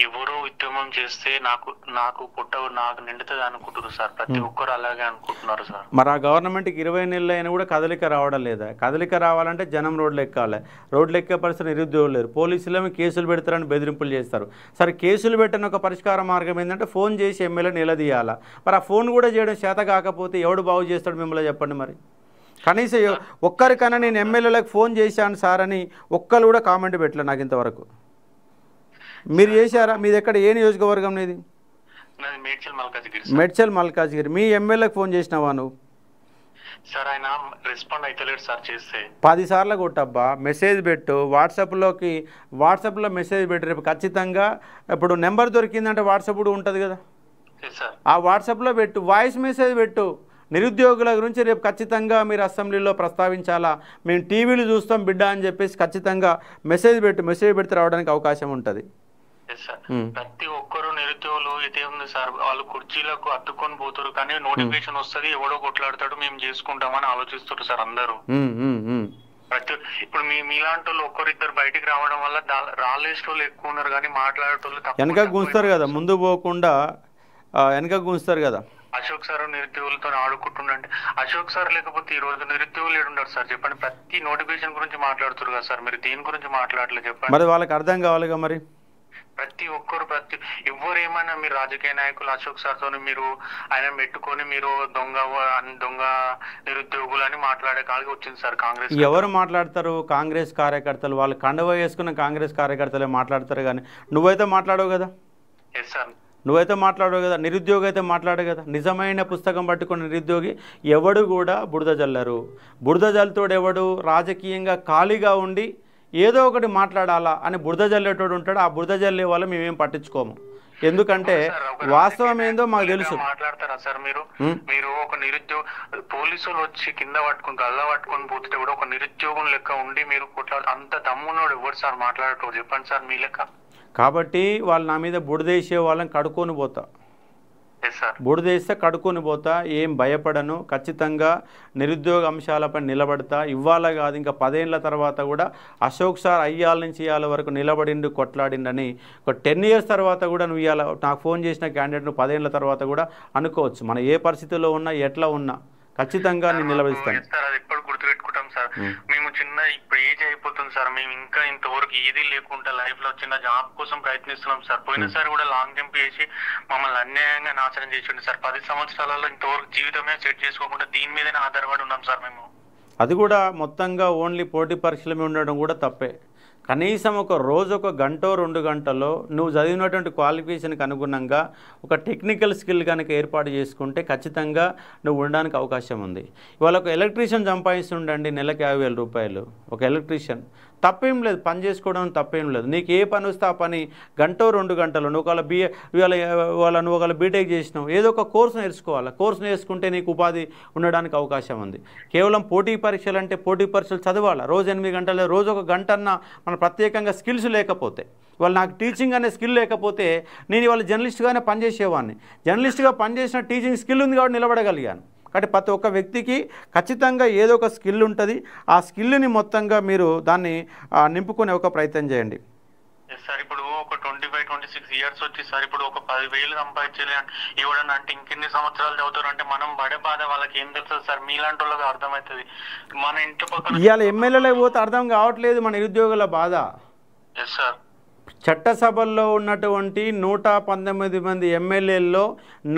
ఎవరో ఉద్యమం చేస్తే నాకు నాకు నిండుతుంది అనుకుంటున్నారు సార్. ప్రతి ఒక్కరు అలాగే అనుకుంటున్నారు సార్. మరి ఆ గవర్నమెంట్కి 20 నెలలు అయినా కూడా కదలిక రావడం లేదా? కదలిక రావాలంటే జనం రోడ్లు ఎక్కాలి. రోడ్లు ఎక్కే పరిస్థితి నిరుద్యోగులు లేరు. పోలీసులేమో కేసులు పెడతారని బెదిరింపులు చేస్తారు. సరే కేసులు పెట్టిన ఒక పరిష్కార మార్గం ఏంటంటే ఫోన్ చేసి ఎమ్మెల్యే నిలదీయాలా. మరి ఆ ఫోన్ కూడా చేయడం చేత కాకపోతే ఎవడు బాగు చేస్తాడు మిమ్మల్ని చెప్పండి మరి. కనీసం ఒక్కరికైనా నేను ఎమ్మెల్యేలకు ఫోన్ చేశాను సార్ అని ఒక్కరు కూడా కామెంట్ పెట్టలే నాకు ఇంతవరకు. మీరు చేశారా? మీది ఎక్కడ, ఏ నియోజకవర్గం నీది? మేడ్చల్ మల్కాజ్గిరి. మీ ఎమ్మెల్యేకి ఫోన్ చేసినావా నువ్వు? సార్ ఆయన రెస్పాండ్ అవుతలేడు సార్. చేస్తే 10 సార్లు కొట్టబ్బా, మెసేజ్ పెట్టు. వాట్సాప్లో మెసేజ్ పెట్టు. రేపు ఖచ్చితంగా ఇప్పుడు నెంబర్ దొరికిందంటే వాట్సాప్ కూడా ఉంటుంది కదా, ఆ వాట్సాప్లో పెట్టు, వాయిస్ మెసేజ్ పెట్టు. నిరుద్యోగుల గురించి రేపు ఖచ్చితంగా మీరు అసెంబ్లీలో ప్రస్తావించాలా, మేము టీవీలు చూస్తాం బిడ్డ అని చెప్పేసి ఖచ్చితంగా మెసేజ్ పెడితే రావడానికి అవకాశం ఉంటుంది. ప్రతి ఒక్కరు నిరుద్యోగులు ఇదే ఉంది సార్. వాళ్ళు కుర్చీలకు అత్తుకొని పోతారు, కానీ నోటిఫికేషన్ వస్తుంది ఎవడో కొట్లాడతాడు మేము చేసుకుంటామని ఆలోచిస్తారు సార్ అందరూ. ఇప్పుడు మీలాంటి వాళ్ళు ఒక్కరిద్దరు బయటికి రావడం వల్ల రాలేసేటోళ్ళు ఎక్కువ ఉన్నారు, కానీ మాట్లాడేటోళ్ళు వెనక గుంస్తారు కదా, ముందు పోకుండా వెనక గుంస్తారు కదా. అశోక్ సార్ నిరుద్యోగులతో ఆడుకుంటుండే. అశోక్ సార్ లేకపోతే ఈ రోజు నిరుద్యోగులు ఏడుంటారు సార్ చెప్పండి. ప్రతి నోటిఫికేషన్ గురించి మాట్లాడుతారు కదా సార్, మీరు దేని గురించి మాట్లాడలేదు చెప్పండి. మరి వాళ్ళకి అర్థం కావాలిగా మరి. ప్రతి ఒక్కరు ఎవరు ఏమైనా మీరు రాజకీయ నాయకులు అశోక్ సార్ తోని మీరు ఆయన పెట్టుకొని మీరు దొంగ నిరుద్యోగులు అని మాట్లాడే కాడికి వచ్చింది సార్ కాంగ్రెస్. ఎవరు మాట్లాడతారు? కాంగ్రెస్ కార్యకర్తలు. వాళ్ళు కండువా వేసుకున్న కాంగ్రెస్ కార్యకర్తలే మాట్లాడతారు, కానీ నువ్వైతే మాట్లాడవు కదా. ఎస్ సార్, నువ్వైతే మాట్లాడవు కదా. నిరుద్యోగి అయితే మాట్లాడు కదా. నిజమైన పుస్తకం పట్టుకున్న నిరుద్యోగి ఎవడు కూడా బురద జల్లరు. బురద జల్లుతోడు ఎవడు రాజకీయంగా ఖాళీగా ఉండి ఏదో ఒకటి మాట్లాడాలా అని బురద జల్లేటోడు ఉంటాడు. ఆ బురద జల్లే వాళ్ళు మేమేం పట్టించుకోము. ఎందుకంటే వాస్తవం ఏందో మాకు తెలుసు. మాట్లాడతారా సార్ మీరు? మీరు ఒక నిరుద్యోగ పోలీసులు వచ్చి కింద పట్టుకుని గల్లా పట్టుకొని పోతుంటే కూడా ఒక నిరుద్యోగం లెక్క ఉండి మీరు అంత దమ్మునోడు ఎవరు సార్ మాట్లాడటం చెప్పండి సార్ మీ లెక్క. కాబట్టి వాళ్ళు నా మీద బురదేసే వాళ్ళని కడుక్కొని పోతా. బురదేస్తే కడుక్కొని పోతా. ఏం భయపడను. ఖచ్చితంగా నిరుద్యోగ అంశాలపై నిలబడతా. ఇవాళ కాదు, ఇంకా 10 ఏళ్ల తర్వాత కూడా అశోక్ సార్ అయ్యాల నుంచి ఇవాళ వరకు నిలబడిండు, కొట్లాడిండని ఒక 10 years తర్వాత కూడా నువ్వు ఇవాళ నాకు ఫోన్ చేసిన క్యాండిడేట్ను 10 ఏళ్ల తర్వాత కూడా అనుకోవచ్చు. మనం ఏ పరిస్థితుల్లో ఉన్నా ఎట్లా ఉన్నా ఖచ్చితంగా నేను నిలబడిస్తాను. గుర్తుపెట్టుకుంటాం సార్. మేము చిన్న ఇప్పుడు ఏజ్ అయిపోతుంది సార్. మేము ఇంకా ఇంతవరకు ఏది లేకుండా లైఫ్ లో చిన్న జాబ్ కోసం ప్రయత్నిస్తున్నాం సార్. పోయినసారి కూడా లాంగ్ జంప్ చేసి మమ్మల్ని అన్యాయంగా నాశనం చేసిండు సార్. 10 సంవత్సరాలలో ఇంతవరకు జీవితమే సెట్ చేసుకోకుండా దీని మీదనే ఆధారపడి ఉన్నాం సార్ మేము. అది కూడా మొత్తంగా ఓన్లీ పోటీ పరీక్షల మీద ఉండడం కూడా తప్పే. కనీసం ఒక రోజు 1 గంట 2 గంటలో నువ్వు చదివినటువంటి క్వాలిఫికేషన్కి అనుగుణంగా ఒక టెక్నికల్ స్కిల్ కనుక ఏర్పాటు చేసుకుంటే ఖచ్చితంగా నువ్వు ఉండడానికి అవకాశం ఉంది. ఇవాళ ఒక ఎలక్ట్రీషియన్ సంపాదిస్తుండండి నెలకు 50,000 రూపాయలు. ఒక ఎలక్ట్రీషియన్ తప్పేం లేదు, పని చేసుకోవడం తప్పేం లేదు. నీకు ఏ పని వస్తే ఆ పని గంటో 2 గంటలు నువ్వు ఒకవేళ బీటెక్ చేసినావు, ఏదో ఒక కోర్సు నేర్చుకోవాలి. కోర్సు నేర్చుకుంటే నీకు ఉపాధి ఉండడానికి అవకాశం ఉంది. కేవలం పోటీ పరీక్షలు అంటే పోటీ పరీక్షలు చదవాలి, రోజు 8 గంటలు, రోజు 1 గంటన్నా మన ప్రత్యేకంగా స్కిల్స్ లేకపోతే, ఇవాళ నాకు టీచింగ్ అనే స్కిల్ లేకపోతే నేను ఇవాళ జర్నలిస్ట్గానే పనిచేసేవాడిని. జర్నలిస్ట్గా పనిచేసిన టీచింగ్ స్కిల్ ఉంది కాబట్టి నిలబడగలిగాను. కాబట్టి ప్రతి ఒక్క వ్యక్తికి ఖచ్చితంగా ఏదో ఒక స్కిల్ ఉంటుంది. ఆ స్కిల్ని మొత్తంగా మీరు దాన్ని నింపుకునే ఒక ప్రయత్నం చేయండి. సార్ ఇప్పుడు ఒక 25-26 ఇయర్స్ వచ్చి సార్ ఇప్పుడు ఒక 10,000 సంపాదించాలి ఇవ్వడం అంటే ఇంకెన్ని సంవత్సరాలు చదువుతారు అంటే మనం పడే బాధ వాళ్ళకి ఏం తెలుస్తుంది సార్? మీలాంటి వాళ్ళకి అర్థమవుతుంది. మన ఇంటి పక్కన ఇవాళ ఎమ్మెల్యేలకు పోతే అర్థం కావట్లేదు మన నిరుద్యోగుల బాధ. Yes sir. చట్టసభల్లో ఉన్నటువంటి 119 మంది ఎమ్మెల్యేల్లో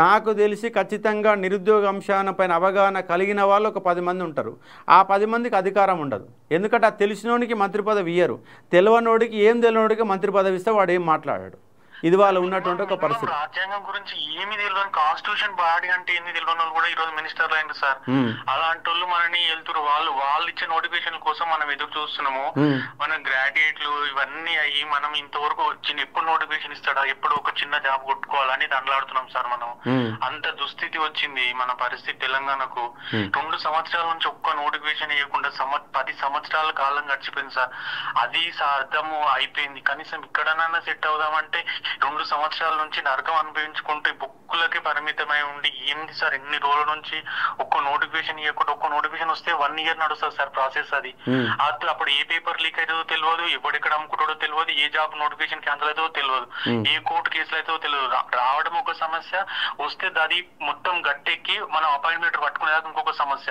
నాకు తెలిసి ఖచ్చితంగా నిరుద్యోగ అంశాలపైన అవగాహన కలిగిన వాళ్ళు ఒక 10 మంది ఉంటారు. ఆ 10 మందికి అధికారం ఉండదు. ఎందుకంటే ఆ తెలిసినోడికి మంత్రి పదవి ఇయ్యరు, తెలియనోడికి ఏం తెలియనోడికి మంత్రి పదవి ఇస్తే వాడు ఏం మాట్లాడాడు. ఇది వాళ్ళు ఉన్నటువంటి ఒక పరిస్థితి. రాజ్యాంగం గురించి ఏమి తెలియదు, కాన్స్టిట్యూషన్ బాడీ అంటే ఏంది తెలియని వాళ్ళు కూడా ఈ రోజు మినిస్టర్లు అయింది సార్. అలాంటి వాళ్ళు మనని వెళ్తున్నారు, వాళ్ళు ఇచ్చే నోటిఫికేషన్ కోసం మనం ఎదురు చూస్తున్నాము. మన గ్రాడ్యుయేట్లు ఇవన్నీ అయ్యి మనం ఇంతవరకు ఎప్పుడు నోటిఫికేషన్ ఇస్తాడా, ఎప్పుడు ఒక చిన్న జాబ్ కొట్టుకోవాలని దండలాడుతున్నాం సార్. మనం అంత దుస్థితి వచ్చింది మన పరిస్థితి తెలంగాణకు. 2 సంవత్సరాల నుంచి ఒక్క నోటిఫికేషన్ ఇవ్వకుండా 10 సంవత్సరాల కాలం గడిచిపోయింది సార్. అది అర్థము అయిపోయింది. కనీసం ఇక్కడనన్నా సెట్ అవుదామంటే 2 సంవత్సరాల నుంచి నరకం అనుభవించుకుంటూ బుక్కులకి పరిమితమై ఉండి ఏంది సార్ ఎన్ని రోజుల నుంచి ఒక్క నోటిఫికేషన్ ఇవ్వకుండా, ఒక్క నోటిఫికేషన్ వస్తే 1 ఇయర్ నడుస్తుంది సార్ ప్రాసెస్. అది అప్పుడు ఏ పేపర్ లీక్ అవుతుందో తెలియదు, ఎక్కడెక్కడ అమ్ముకుంటాడో తెలియదు, ఏ జాబ్ నోటిఫికేషన్ క్యాన్సిల్ అవుతుందో తెలియదు, ఏ కోర్టు కేసులు అవుతుందో తెలియదు. రావడం ఒక సమస్య, వస్తే అది మొత్తం గట్టెక్కి మనం అపాయింట్మెంట్ పట్టుకునేదాకా ఇంకొక సమస్య.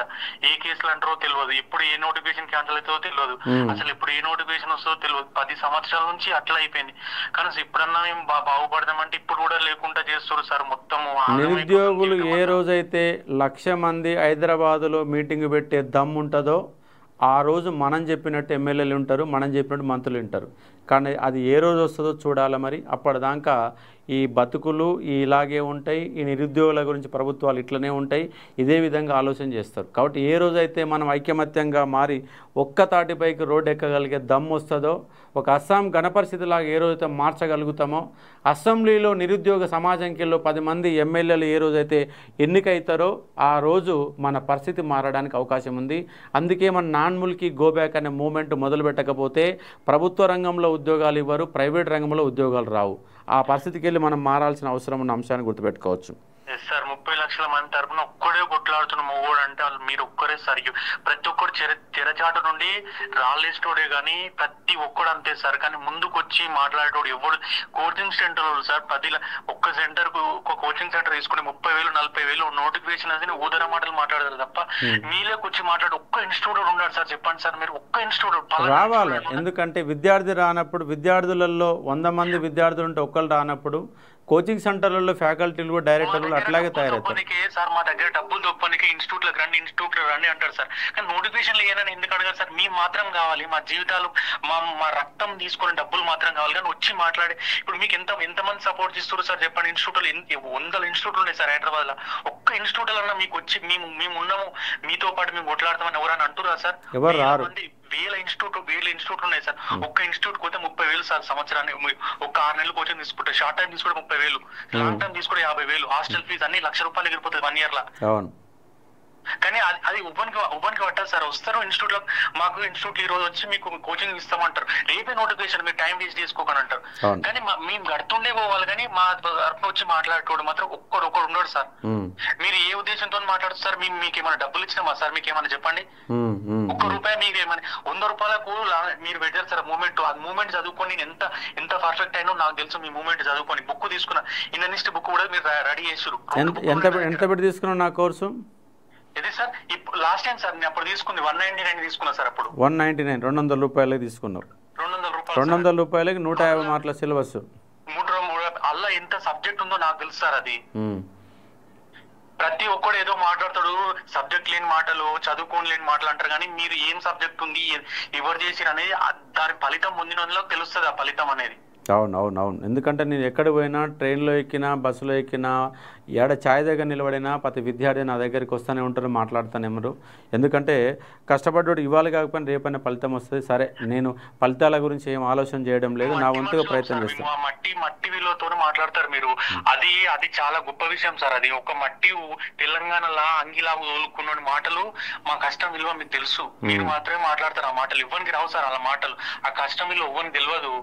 ఏ కేసులు అంటారో తెలియదు, ఎప్పుడు ఏ నోటిఫికేషన్ క్యాన్సిల్ అవుతుందో తెలియదు, అసలు ఎప్పుడు ఏ నోటిఫికేషన్ వస్తుందో తెలియదు. 10 సంవత్సరాల నుంచి అట్లా అయిపోయింది. కానీ ఇప్పుడన్నా మేము బాగుపడదామంటే ఇప్పుడు కూడా లేకుండా చేస్తారు సార్. మొత్తము నిరుద్యోగులు ఏ రోజైతే 1,00,000 మంది హైదరాబాదులో మీటింగ్ పెట్టే దమ్ము ఉంటుందో ఆ రోజు మనం చెప్పినట్టు ఎమ్మెల్యేలు ఉంటారు, మనం చెప్పినట్టు మంత్రులు ఉంటారు. కానీ అది ఏ రోజు వస్తుందో చూడాలి. మరి అప్పటిదాకా ఈ బతుకులు ఇలాగే ఉంటాయి, ఈ నిరుద్యోగుల గురించి ప్రభుత్వాలు ఇట్లనే ఉంటాయి, ఇదే విధంగా ఆలోచన చేస్తారు. కాబట్టి ఏ రోజైతే మనం ఐకమత్యంగా మారి ఒక్క తాటిపైకి రోడ్డు ఎక్కగలిగే దమ్ము వస్తుందో, ఒక అస్సాం గణపరిస్థితిలాగా ఏ రోజైతే మార్చగలుగుతామో, అసెంబ్లీలో నిరుద్యోగ సమాజంలో 10 మంది ఎమ్మెల్యేలు ఏ రోజైతే ఎన్నికైతారో ఆ రోజు మన పరిస్థితి మారడానికి అవకాశం ఉంది. అందుకే మన నాన్ ముల్కీ గో బ్యాక్ అనే మూమెంట్ మొదలు పెట్టకపోతే ప్రభుత్వ రంగంలో ఉద్యోగాలు ఇవ్వరు, ప్రైవేట్ రంగంలో ఉద్యోగాలు రావు. ఆ పరిస్థితికి వెళ్ళి మనం మారాల్సిన అవసరం ఉన్న అంశాన్ని గుర్తుపెట్టుకోవచ్చు. సార్ 30 లక్షల మంది తరపున ఒక్కడే కొట్లాడుతున్న మొగోడు అంటే వాళ్ళు మీరు ఒక్కరే సార్. ప్రతి ఒక్కరు తెరచాటు నుండి రాళ్ళేసేటోడే కానీ ప్రతి ఒక్కడు అంతే సార్. కానీ ముందుకు వచ్చి మాట్లాడేటోడు ఎవడు? కోచింగ్ సెంటర్ సార్ 10 ఒక్క సెంటర్ కు ఒక కోచింగ్ సెంటర్ తీసుకుని 30,000-40,000 నోటిఫికేషన్ అది ఊదర మాటలు మాట్లాడతారు తప్ప మీలోకి వచ్చి మాట్లాడు ఒక్క ఇన్స్టిట్యూట్ ఉన్నాడు సార్? చెప్పండి సార్ మీరు. ఒక్క ఇన్స్టిట్యూట్ రావాలి. ఎందుకంటే విద్యార్థి రానప్పుడు, విద్యార్థులలో 100 మంది విద్యార్థులు ఉంటే ఒక్కళ్ళు రానప్పుడు కోచింగ్ సెంటర్లలో ఫ్యాకల్టీలు డైరెక్టర్లు అట్లాగే తయారవుతారు. సార్ మా దగ్గర డబ్బులు దొప్పనికి ఇన్స్టిట్యూట్లకు రండి అంటారు సార్. కానీ నోటిఫికేషన్లు ఏనని ఎందుకు అడగారు సార్? మీ మాత్రం కావాలి, మా జీవితాలు మా రక్తం తీసుకునే డబ్బులు మాత్రం కావాలి. కానీ వచ్చి మాట్లాడి ఇప్పుడు మీకు ఎంతమంది సపోర్ట్ చేస్తారు సార్ చెప్పండి? ఇన్స్టిట్యూట్లు 100 ఇన్స్టిట్యూట్లు ఉన్నాయి సార్ హైదరాబాద్ లో. ఒక్క ఇన్స్టిట్యూట్ అన్నా మీకు వచ్చి మేము ఉన్నాము, మీతో పాటు మేము కొట్లాడతామని ఎవరైనా అంటురా సార్? ఎవరు రారు. 1000 ఇన్స్టిట్యూట్లు ఉన్నాయి సార్. ఒక్క ఇన్స్టిట్యూట్ పోతే 30,000 సార్ సంవత్సరాన్ని. ఒక 6 నెలలు కోచింగ్ తీసుకుంటే, షార్ట్ టైం తీసుకుంటే 30,000, లాంగ్ టైం తీసుకుంటే 50,000, హాస్టల్ ఫీజు అన్ని ₹1,00,000 ఎగిరిపోతుంది 1 ఇయర్ లా. కానీ అది ఉబ్బనికి పట్టారు సార్. వస్తారు ఇన్స్టిట్యూట్ లో, మాకు ఇన్స్టిట్యూట్ ఈ రోజు వచ్చి మీకు కోచింగ్ ఇస్తామంటారు, రేపే నోటిఫికేషన్, మీరు టైం వేస్ట్ చేసుకోకని అంటారు. కానీ మేము గడుతుండే పోవాలి, కానీ మా తరఫున వచ్చి మాట్లాడుకోవడం మాత్రం ఒక్కడు ఉండడు సార్. మీరు ఏ ఉద్దేశంతో మాట్లాడుతారు సార్? మీకు ఏమైనా డబ్బులు ఇచ్చినామా సార్? మీకు ఏమైనా చెప్పండి. ₹1 మీకు ఏమైనా ₹100 మీరు పెట్టారు సార్ మూమెంట్. ఆ మూమెంట్ చదువుకొని నేను ఎంత పర్ఫెక్ట్ అయినా నాకు తెలుసు. మీ మూమెంట్ చదువుకొని బుక్ తీసుకున్నా, ఇన్ననిస్ట్ బుక్ కూడా మీరు రెడీ చేసారు. ఎంత పెట్టి తీసుకున్నావు నా కోర్సు? ఇది సార్ లాస్ట్ టైం సార్ నేను అప్పుడు తీసుకుంది 199 తీసుకున్నా సార్. అప్పుడు 199 ₹200 తీసుకున్నావు. ₹200 150 మార్కుల సిలబస్. అలా ఎంత సబ్జెక్ట్ ఉందో నాకు తెలుసు సార్. అది ప్రతి ఒక్కడు ఏదో మాట్లాడతాడు, సబ్జెక్ట్ లేని మాటలు, చదువుకోని లేని మాటలు అంటారు. కానీ మీరు ఏం సబ్జెక్ట్ ఉంది, ఎవరు చేసిరు అనేది దాని ఫలితం పొందిన తెలుస్తుంది. ఆ ఫలితం అనేది అవును అవును అవును. ఎందుకంటే నేను ఎక్కడ పోయినా, ట్రైన్లో ఎక్కినా, బస్సులో ఎక్కినా, ఏడ ఛాయ్ దగ్గర నిలబడినా ప్రతి విద్యార్థి నా దగ్గరికి వస్తూనే ఉంటారు, మాట్లాడుతానేమరు. ఎందుకంటే కష్టపడ్డాడు ఇవాళ కాకపోయినా రేపైనా ఫలితం వస్తుంది. సరే, నేను ఫలితాల గురించి ఏం ఆలోచన చేయడం లేదు, నా వంతుగా ప్రయత్నం చేస్తాను. మట్టి విలువతో మాట్లాడతారు మీరు. అది అది చాలా గొప్ప విషయం సార్. అది ఒక మట్టి తెలంగాణలా అంగిలాగా తోలుకున్న మాటలు, మా కష్టం విలువ మీకు తెలుసు. మీరు మాత్రమే మాట్లాడతారు ఆ మాటలు. ఇవ్వనికి రావు సార్ అలా మాటలు. ఆ కష్టం విలువ ఇవ్వని తెలియదు.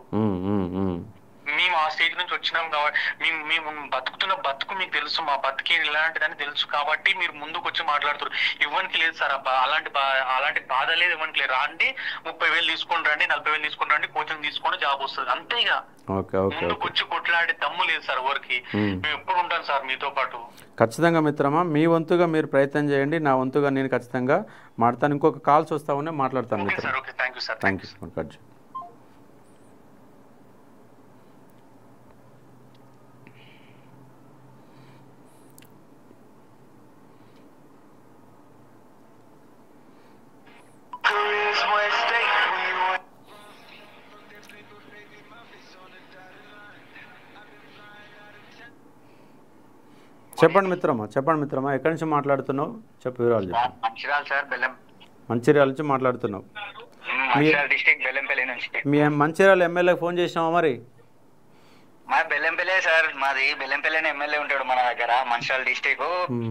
మేము ఆ స్టేజ్ నుంచి వచ్చినాం కాబట్టి మేము బతుకుతున్న బతుకు మీకు తెలుసు, మా బతుకి ఇలాంటిదని తెలుసు కాబట్టి మీరు ముందుకు వచ్చి మాట్లాడుతారు. ఇవ్వనికి లేదు సార్ అలాంటి బాధ లేదు, ఇవ్వనికి లేదు. రండి 30,000 తీసుకొని రండి, 40,000 తీసుకొని రండి, కోచింగ్ తీసుకొని జాబ్ వస్తుంది అంతేగా. ముందుకు వచ్చి కొట్లాడే దమ్ము లేదు సార్ ఎవరికి. మేము ఎప్పుడు ఉంటాం సార్ మీతో పాటు. ఖచ్చితంగా మిత్రమా, మీ వంతుగా మీరు ప్రయత్నం చేయండి, నా వంతుగా నేను ఖచ్చితంగా మాట్లాడతాను. ఇంకొక కాల్స్ వస్తా ఉన్నాయి, మాట్లాడతాను మిత్రం. Thank you sir. Thank you so much. చెప్పండి మిత్రమా, ఎక్కడి నుంచి మాట్లాడుతున్నావు? చెప్పు, వివరాలు చెప్పు. మంచిర్యాల సార్, మంచిర్యాల నుంచి మాట్లాడుతున్నావు. డిస్ట్రిక్ట్ బెల్లంపల్లి నుంచి. మీ మంచిర్యాల ఎమ్మెల్యేకి ఫోన్ చేసినావా మరి? మా బెల్లంపల్లి సార్, మాది బెల్లంపల్లి ఎమ్మెల్యే ఉంటాడు మన దగ్గర, Mancherial district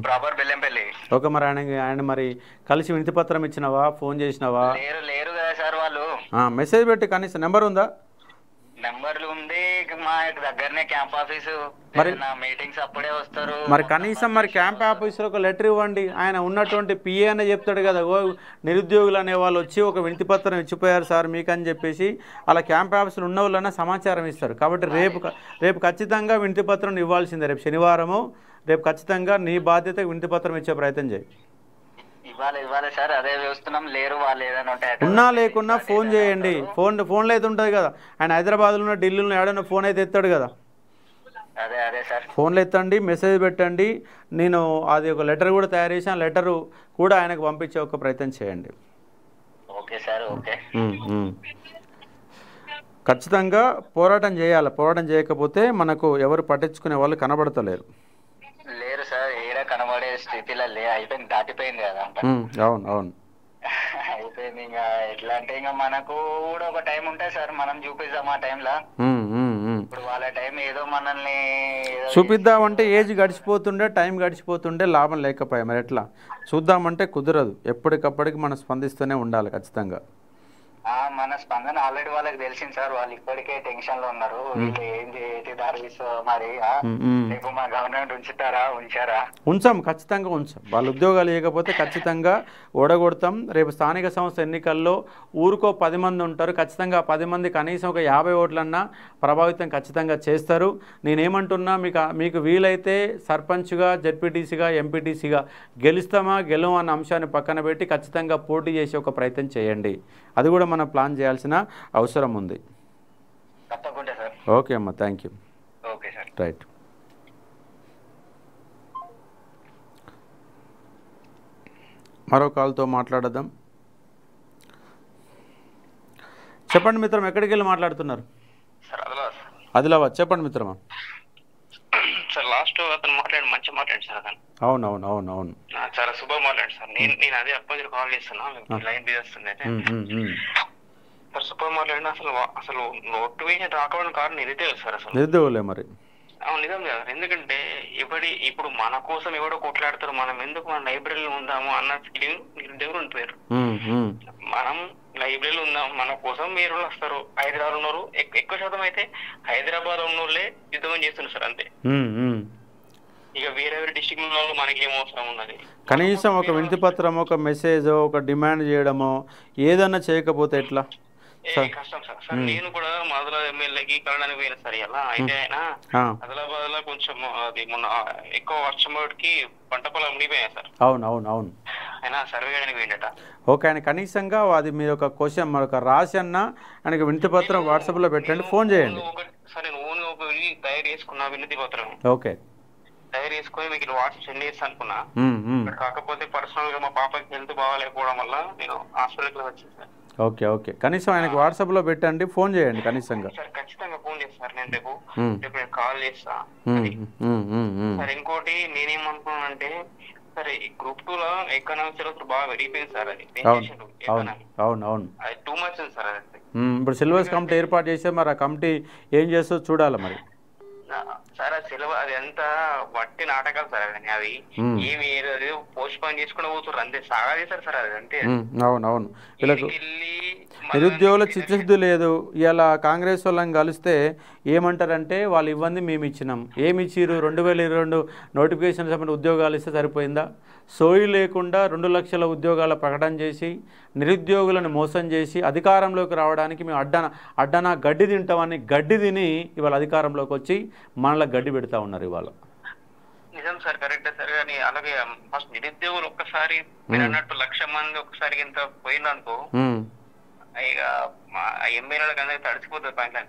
proper Bellampalli. Okay, మరి ఆయన మరి కలిసి వినతి పత్రం ఇచ్చినావా, ఫోన్ చేసినావా? లేరు కదా సార్ వాళ్ళు. మెసేజ్ పెట్టి కనీసం నెంబర్ ఉందా? నెంబర్లు ఉంది, మా దగ్గరనే క్యాంప్ ఆఫీసు, మరి మీటింగ్స్ అప్పుడే వస్తారు. మరి కనీసం మరి క్యాంప్ ఆఫీసులో ఒక లెటర్ ఇవ్వండి. ఆయన ఉన్నటువంటి పిఏ అనే చెప్తాడు కదా, ఓ నిరుద్యోగులు అనే వాళ్ళు వచ్చి ఒక వినతి పత్రం ఇచ్చిపోయారు సార్ మీకు అని చెప్పేసి, అలా క్యాంప్ ఆఫీసులు ఉన్న వాళ్ళన్నా సమాచారం ఇస్తారు. కాబట్టి రేపు ఖచ్చితంగా వినతి పత్రం ఇవ్వాల్సిందే. రేపు శనివారము, రేపు ఖచ్చితంగా నీ బాధ్యత వినతి పత్రం ఇచ్చే ప్రయత్నం చేయి. ఇవ్వాలి సార్, అదే చూస్తున్నాం. లేరు వాళ్ళు, ఏదైనా ఉంటాయి ఉన్నా లేకున్నా ఫోన్ చేయండి. ఫోన్లో అయితే ఉంటుంది కదా, ఆయన హైదరాబాద్లో ఉన్న, ఢిల్లీలో ఏడైనా ఫోన్ అయితే ఎత్తాడు కదా. అదే సార్, ఫోన్లో ఎత్తండి, మెసేజ్ పెట్టండి. నేను అది ఒక లెటర్ కూడా తయారు చేసి ఆ లెటరు కూడా ఆయనకు పంపించే ఒక ప్రయత్నం చేయండి. Okay sir, okay. ఖచ్చితంగా పోరాటం చేయాలి. పోరాటం చేయకపోతే మనకు ఎవరు పట్టించుకునే వాళ్ళు కనబడతలేరు. లేరు సార్, ఏడా కనబడే స్థితిలో అయిపోయింది, దాటిపోయింది కదా. అవును అయిపోయింది. ఇంకా ఎట్లా అంటే ఇంకా మనకు కూడా ఒక టైం ఉంటుంది సార్, మనం చూపిద్దాం ఆ టైంలో. ఇప్పుడు వాళ్ళ టైం ఏదో మనల్ని చూపిద్దామంటే ఏజ్ గడిచిపోతుండే, టైం గడిచిపోతుండే, లాభం లేకపోయా. మరి ఎట్లా చూద్దామంటే కుదరదు. ఎప్పటికప్పటికి మనం స్పందిస్తూనే ఉండాలి ఖచ్చితంగా. మన స్పందన ఆల్రెడీ వాళ్ళకి తెలిసింది సార్. వాళ్ళు ఇప్పటికే టెన్షన్ లో ఉన్నారు. వీళ్ళు ఏంటి సర్వీస్ మరి రేపు మా గవర్నమెంట్ ఉంచారా? ఖచ్చితంగా ఉంచాం. వాళ్ళ ఉద్యోగాలు ఇవ్వకపోతే ఖచ్చితంగా ఓడగొడతాం. రేపు స్థానిక సంస్థ ఎన్నికల్లో ఊరికో 10 మంది ఉంటారు. ఖచ్చితంగా 10 మంది కనీసం ఒక 50 ఓట్లన్నా ప్రభావితం ఖచ్చితంగా చేస్తారు. నేనేమంటున్నా, మీకు వీలైతే సర్పంచ్గా, జెడ్పీటీసీగా, ఎంపీటీసీగా గెలవమా అన్న అంశాన్ని పక్కన పెట్టి ఖచ్చితంగా పోటీ చేసే ఒక ప్రయత్నం చేయండి. అది కూడా మనం ప్లాన్ చేయాల్సిన అవసరం ఉంది. తప్పకుండా సార్. ఓకే అమ్మా, thank you. Okay sir, right. మరో కాల్తో మాట్లాడదాం. చెప్పండి మిత్రం, ఎక్కడికి వెళ్ళి మాట్లాడుతున్నారు? ఆదిలాబాద్. చెప్పండి మిత్రమా. సార్ లాస్ట్ అతను మంచిగా మాట్లాడు సార్. అతను అవును చాలా శుభ మాట్లాడు సార్. నేను అదే అప్పటి కాల్ చేస్తున్నా, లైన్ బిజీ వస్తుంది అయితే. సార్ శుభ మాట్లాడిన అసలు నోటిఫికేషన్ రాకపోవడం కారణం నిరుద్యోగులు సార్. అసలు నిరుద్యోగులే మరి. నిజం కదా. ఎందుకంటే ఇప్పుడు మన కోసం ఎవడో కొట్లాడతారు, మనం ఎందుకు మన లైబ్రరీలో ఉందాము అన్న ఫీలింగ్ నిరుద్యోగులు ఉండిపోయారు. మనం లైబ్రరీలో ఉందాం, మన కోసం మీరు వస్తారు. హైదరాబాద్ ఉన్నారు, ఎక్కువ శాతం అయితే హైదరాబాద్ ఉన్నోళ్ళే యుద్ధం చేస్తున్నారు సార్. అంతే. ఇక వేరే డిస్ట్రిక్ట్ లో మనకి ఏం అవసరం ఉన్నది? కనీసం ఒక వినతి పత్రం, ఒక మెసేజ్, ఒక డిమాండ్ చేయడమో ఏదన్నా చేయకపోతే ఎట్లా? కష్టం సార్. సార్ నేను కూడా ఆదిలాబాద్ ఎమ్మెల్యేకి కలవడానికి పోయినా సార్. ఎలా అయితే ఆయన ఆదిలాబాద్ లో కొంచెం అది మొన్న ఎక్కువ వర్షం పడికి పంట పొలం మునిగిపోయాయి సార్. అవును ఆయన సర్వే చేయడానికి పోయిందట. ఓకే, ఆయన కనీసంగా అది మీరు ఒక క్వశ్చన్ మరొక రాసి అన్న ఆయనకి వినతి పత్రం వాట్సాప్ లో పెట్టండి, ఫోన్ చేయండి. సార్ నేను ఓన్ ఒక తయారు చేసుకున్నా వినతి పత్రం. ఓకే, తయారు చేసుకుని మీకు వాట్సాప్ సెండ్ చేస్తాను అనుకున్నా. కాకపోతే పర్సనల్ గా మా పాపకి హెల్త్ బాగాలేకపోవడం వల్ల నేను హాస్పిటల్కి వచ్చాను సార్. ఓకే ఓకే, కనీసం ఆయనకి వాట్సాప్లో పెట్టండి, ఫోన్ చేయండి కనీసంగా. సార్ ఖచ్చితంగా ఫోన్ చేస్తాను సార్, నేను రేపు నేను కాల్ చేస్తా. సార్ ఇంకోటి నేనేమనుకున్నానంటే సరే ఈ గ్రూప్ 2 లో ఎకనామిక్స్ సిలబస్ బాగా పెరిగిపోయింది సార్, అది అవును అది టూ మచ్ ఉంది సార్. అది ఇప్పుడు సిలబస్ కమిటీ ఏర్పాటు చేస్తే మరి ఆ కమిటీ ఏం చేస్తుందో చూడాలి మరి. సార్ ఆ సిలబస్ అది అంతా వట్టి నాటకాలు సార్, అది అవి ఏమి పోస్ట్ పోన్ చేసుకుని పోతున్నారు అంతే, సాగా చేశారు సార్ అది అంతే. అవును, వీళ్ళకు నిరుద్యోగుల చిత్తశుద్ధి లేదు. ఇలా కాంగ్రెస్ వాళ్ళని కలిస్తే ఏమంటారంటే వాళ్ళు ఇవ్వండి మేము ఇచ్చినాం, ఏమి ఇచ్చిరు 2022 నోటిఫికేషన్ సంబంధించిన ఉద్యోగాలు ఇస్తే సరిపోయిందా? సోయి లేకుండా 2 లక్షల ఉద్యోగాల ప్రకటన చేసి నిరుద్యోగులను మోసం చేసి అధికారంలోకి రావడానికి మేము అడ్డన గడ్డి తింటామని గడ్డి తిని ఇవాళ అధికారంలోకి వచ్చి మనలో గడ్డి పెడతా ఉన్నారు ఇవాళ. నిజం సార్, కరెక్టే సార్. కానీ అలాగే ఫస్ట్ నిరుద్యోగులు ఒక్కసారి మీరు అన్నట్టు 1,00,000 మంది ఒక్కసారి ఇంత పోయిందనుకో ఇక ఎమ్మెల్యేలకు అందరికి తడిసిపోతుంది పాయింట్లు.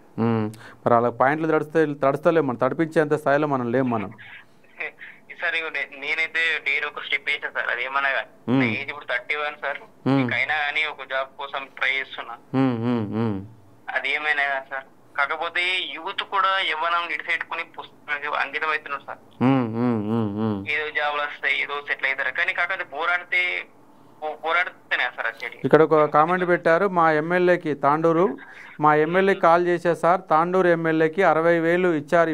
మరి అలా పాయింట్లు తడుస్తలేము మనం, తడిపించేంత స్థాయిలో మనం లేము మనం. ఈసారి నేనైతే డైరీ ఒక స్టెప్ వేసాను సార్, అది ఏమన్నా ఏజ్ ఇప్పుడు 31 సార్, అయినా కానీ ఒక జాబ్ కోసం ట్రై చేస్తున్నా. అది ఏమైనా సార్, కాకపోతే యూత్ కూడా యవ్వనం నిడిసెట్టుకుని పుస్తకానికి అంకితం అవుతున్నారు సార్. ఏదో జాబ్లు వస్తాయి, ఏదో సెటిల్ అవుతారు, కానీ కాకపోతే పోరాడితేనే సార్ వచ్చేది. ఇక్కడ ఒక కామెంట్ పెట్టారు, మా ఎమ్మెల్యేకి తాండూరు, మా ఎమ్మెల్యేకి కాల్ చేశారు సార్, తాండూరు ఎమ్మెల్యేకి 60,000 ఇచ్చారు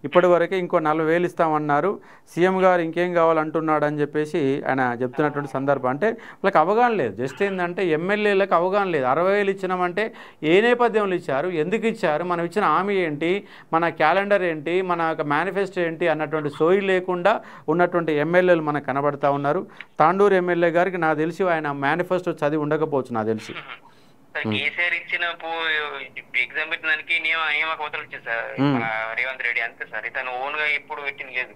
ఇప్పటి వరకే, ఇంకో 40,000 ఇస్తామన్నారు, సీఎం గారు ఇంకేం కావాలంటున్నాడు అని చెప్పేసి ఆయన చెప్తున్నటువంటి సందర్భం. అంటే వాళ్ళకి అవగాహన లేదు, జస్ట్ ఏంటంటే ఎమ్మెల్యేలకు అవగాహన లేదు. 60,000 ఇచ్చినామంటే ఏ నేపథ్యంలో ఇచ్చారు, ఎందుకు ఇచ్చారు, మనం ఇచ్చిన హామీ ఏంటి, మన క్యాలెండర్ ఏంటి, మన మేనిఫెస్టో ఏంటి అన్నటువంటి సోయి లేకుండా ఉన్నటువంటి ఎమ్మెల్యేలు మనకు కనబడతా ఉన్నారు. తాండూరు ఎమ్మెల్యే గారికి నాకు తెలిసి ఆయన మేనిఫెస్టో చదివి ఉండకపోవచ్చు నాకు తెలిసి. కేసీఆర్ ఇచ్చిన ఎగ్జామ్ పెట్టినానికి నియామకం వచ్చింది సార్ రేవంత్ రెడ్డి, అంతే సార్. ఇతను ఓన్ గా ఎప్పుడు పెట్టింది లేదు.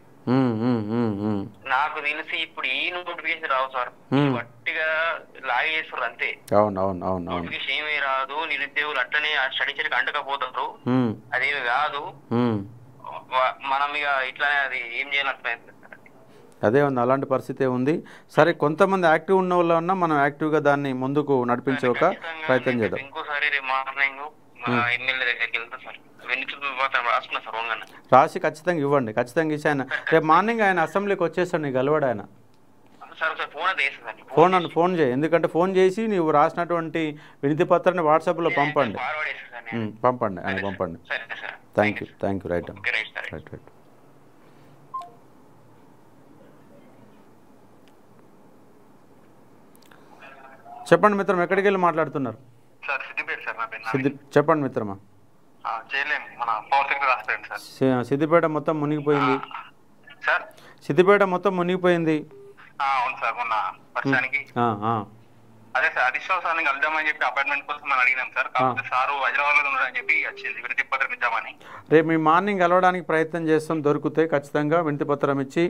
నాకు తెలిసి ఇప్పుడు ఈ నోటిఫికేషన్ రావు సార్, గట్టిగా లాగే చేస్తారు అంతే. నోటిఫికేషన్ ఏమీ రాదు, నిరుద్యోగులు అట్లనే స్టడీ చేయడానికి అంటకపోతారు, అదేమి కాదు. మనం ఇక ఇట్లానే అది ఏం చేయాలంటే అదే ఉంది, అలాంటి పరిస్థితి ఉంది. సరే, కొంతమంది యాక్టివ్ ఉన్న వాళ్ళు ఉన్నా మనం యాక్టివ్గా దాన్ని ముందుకు నడిపించే ఒక ప్రయత్నం చేద్దాం. ఇంకోసారి మార్నింగ్ ఎమ్మెల్యే దగ్గరికి వెళ్తాం సార్, రాసి ఖచ్చితంగా ఇవ్వండి, ఖచ్చితంగా ఇచ్చి ఆయన రేపు మార్నింగ్ ఆయన అసెంబ్లీకి వచ్చేస్తాడు, నీకు గెలవాడు ఆయన. ఫోన్ చేయి, ఎందుకంటే ఫోన్ చేసి నీవు రాసినటువంటి వినతి పత్రాన్ని వాట్సాప్లో పంపండి. ఆయన పంపండి. Thank you. రైట్. చెప్పండి మిత్రం, ఎక్కడికి వెళ్ళి మాట్లాడుతున్నారు? చెప్పండి మిత్రమా. సిద్దిపేట మొత్తం మునిగిపోయింది. సిద్దిపేట మొత్తం మునిగిపోయింది. అవును సార్, మొన్న వర్షానికి అదే సార్ అధిశ్వాసానికి వెళ్దామని చెప్పి అపాయింట్మెంట్ కోసం మనం అడిగినాం సార్, కాకపోతే సారు హైదరాబాద్ లో ఉన్నాడని చెప్పి వచ్చింది, వినతి పత్రం ఇద్దామని. రేపు మీ మార్నింగ్ కలవడానికి ప్రయత్నం చేస్తాం, దొరికితే ఖచ్చితంగా వినతి పత్రం ఇచ్చి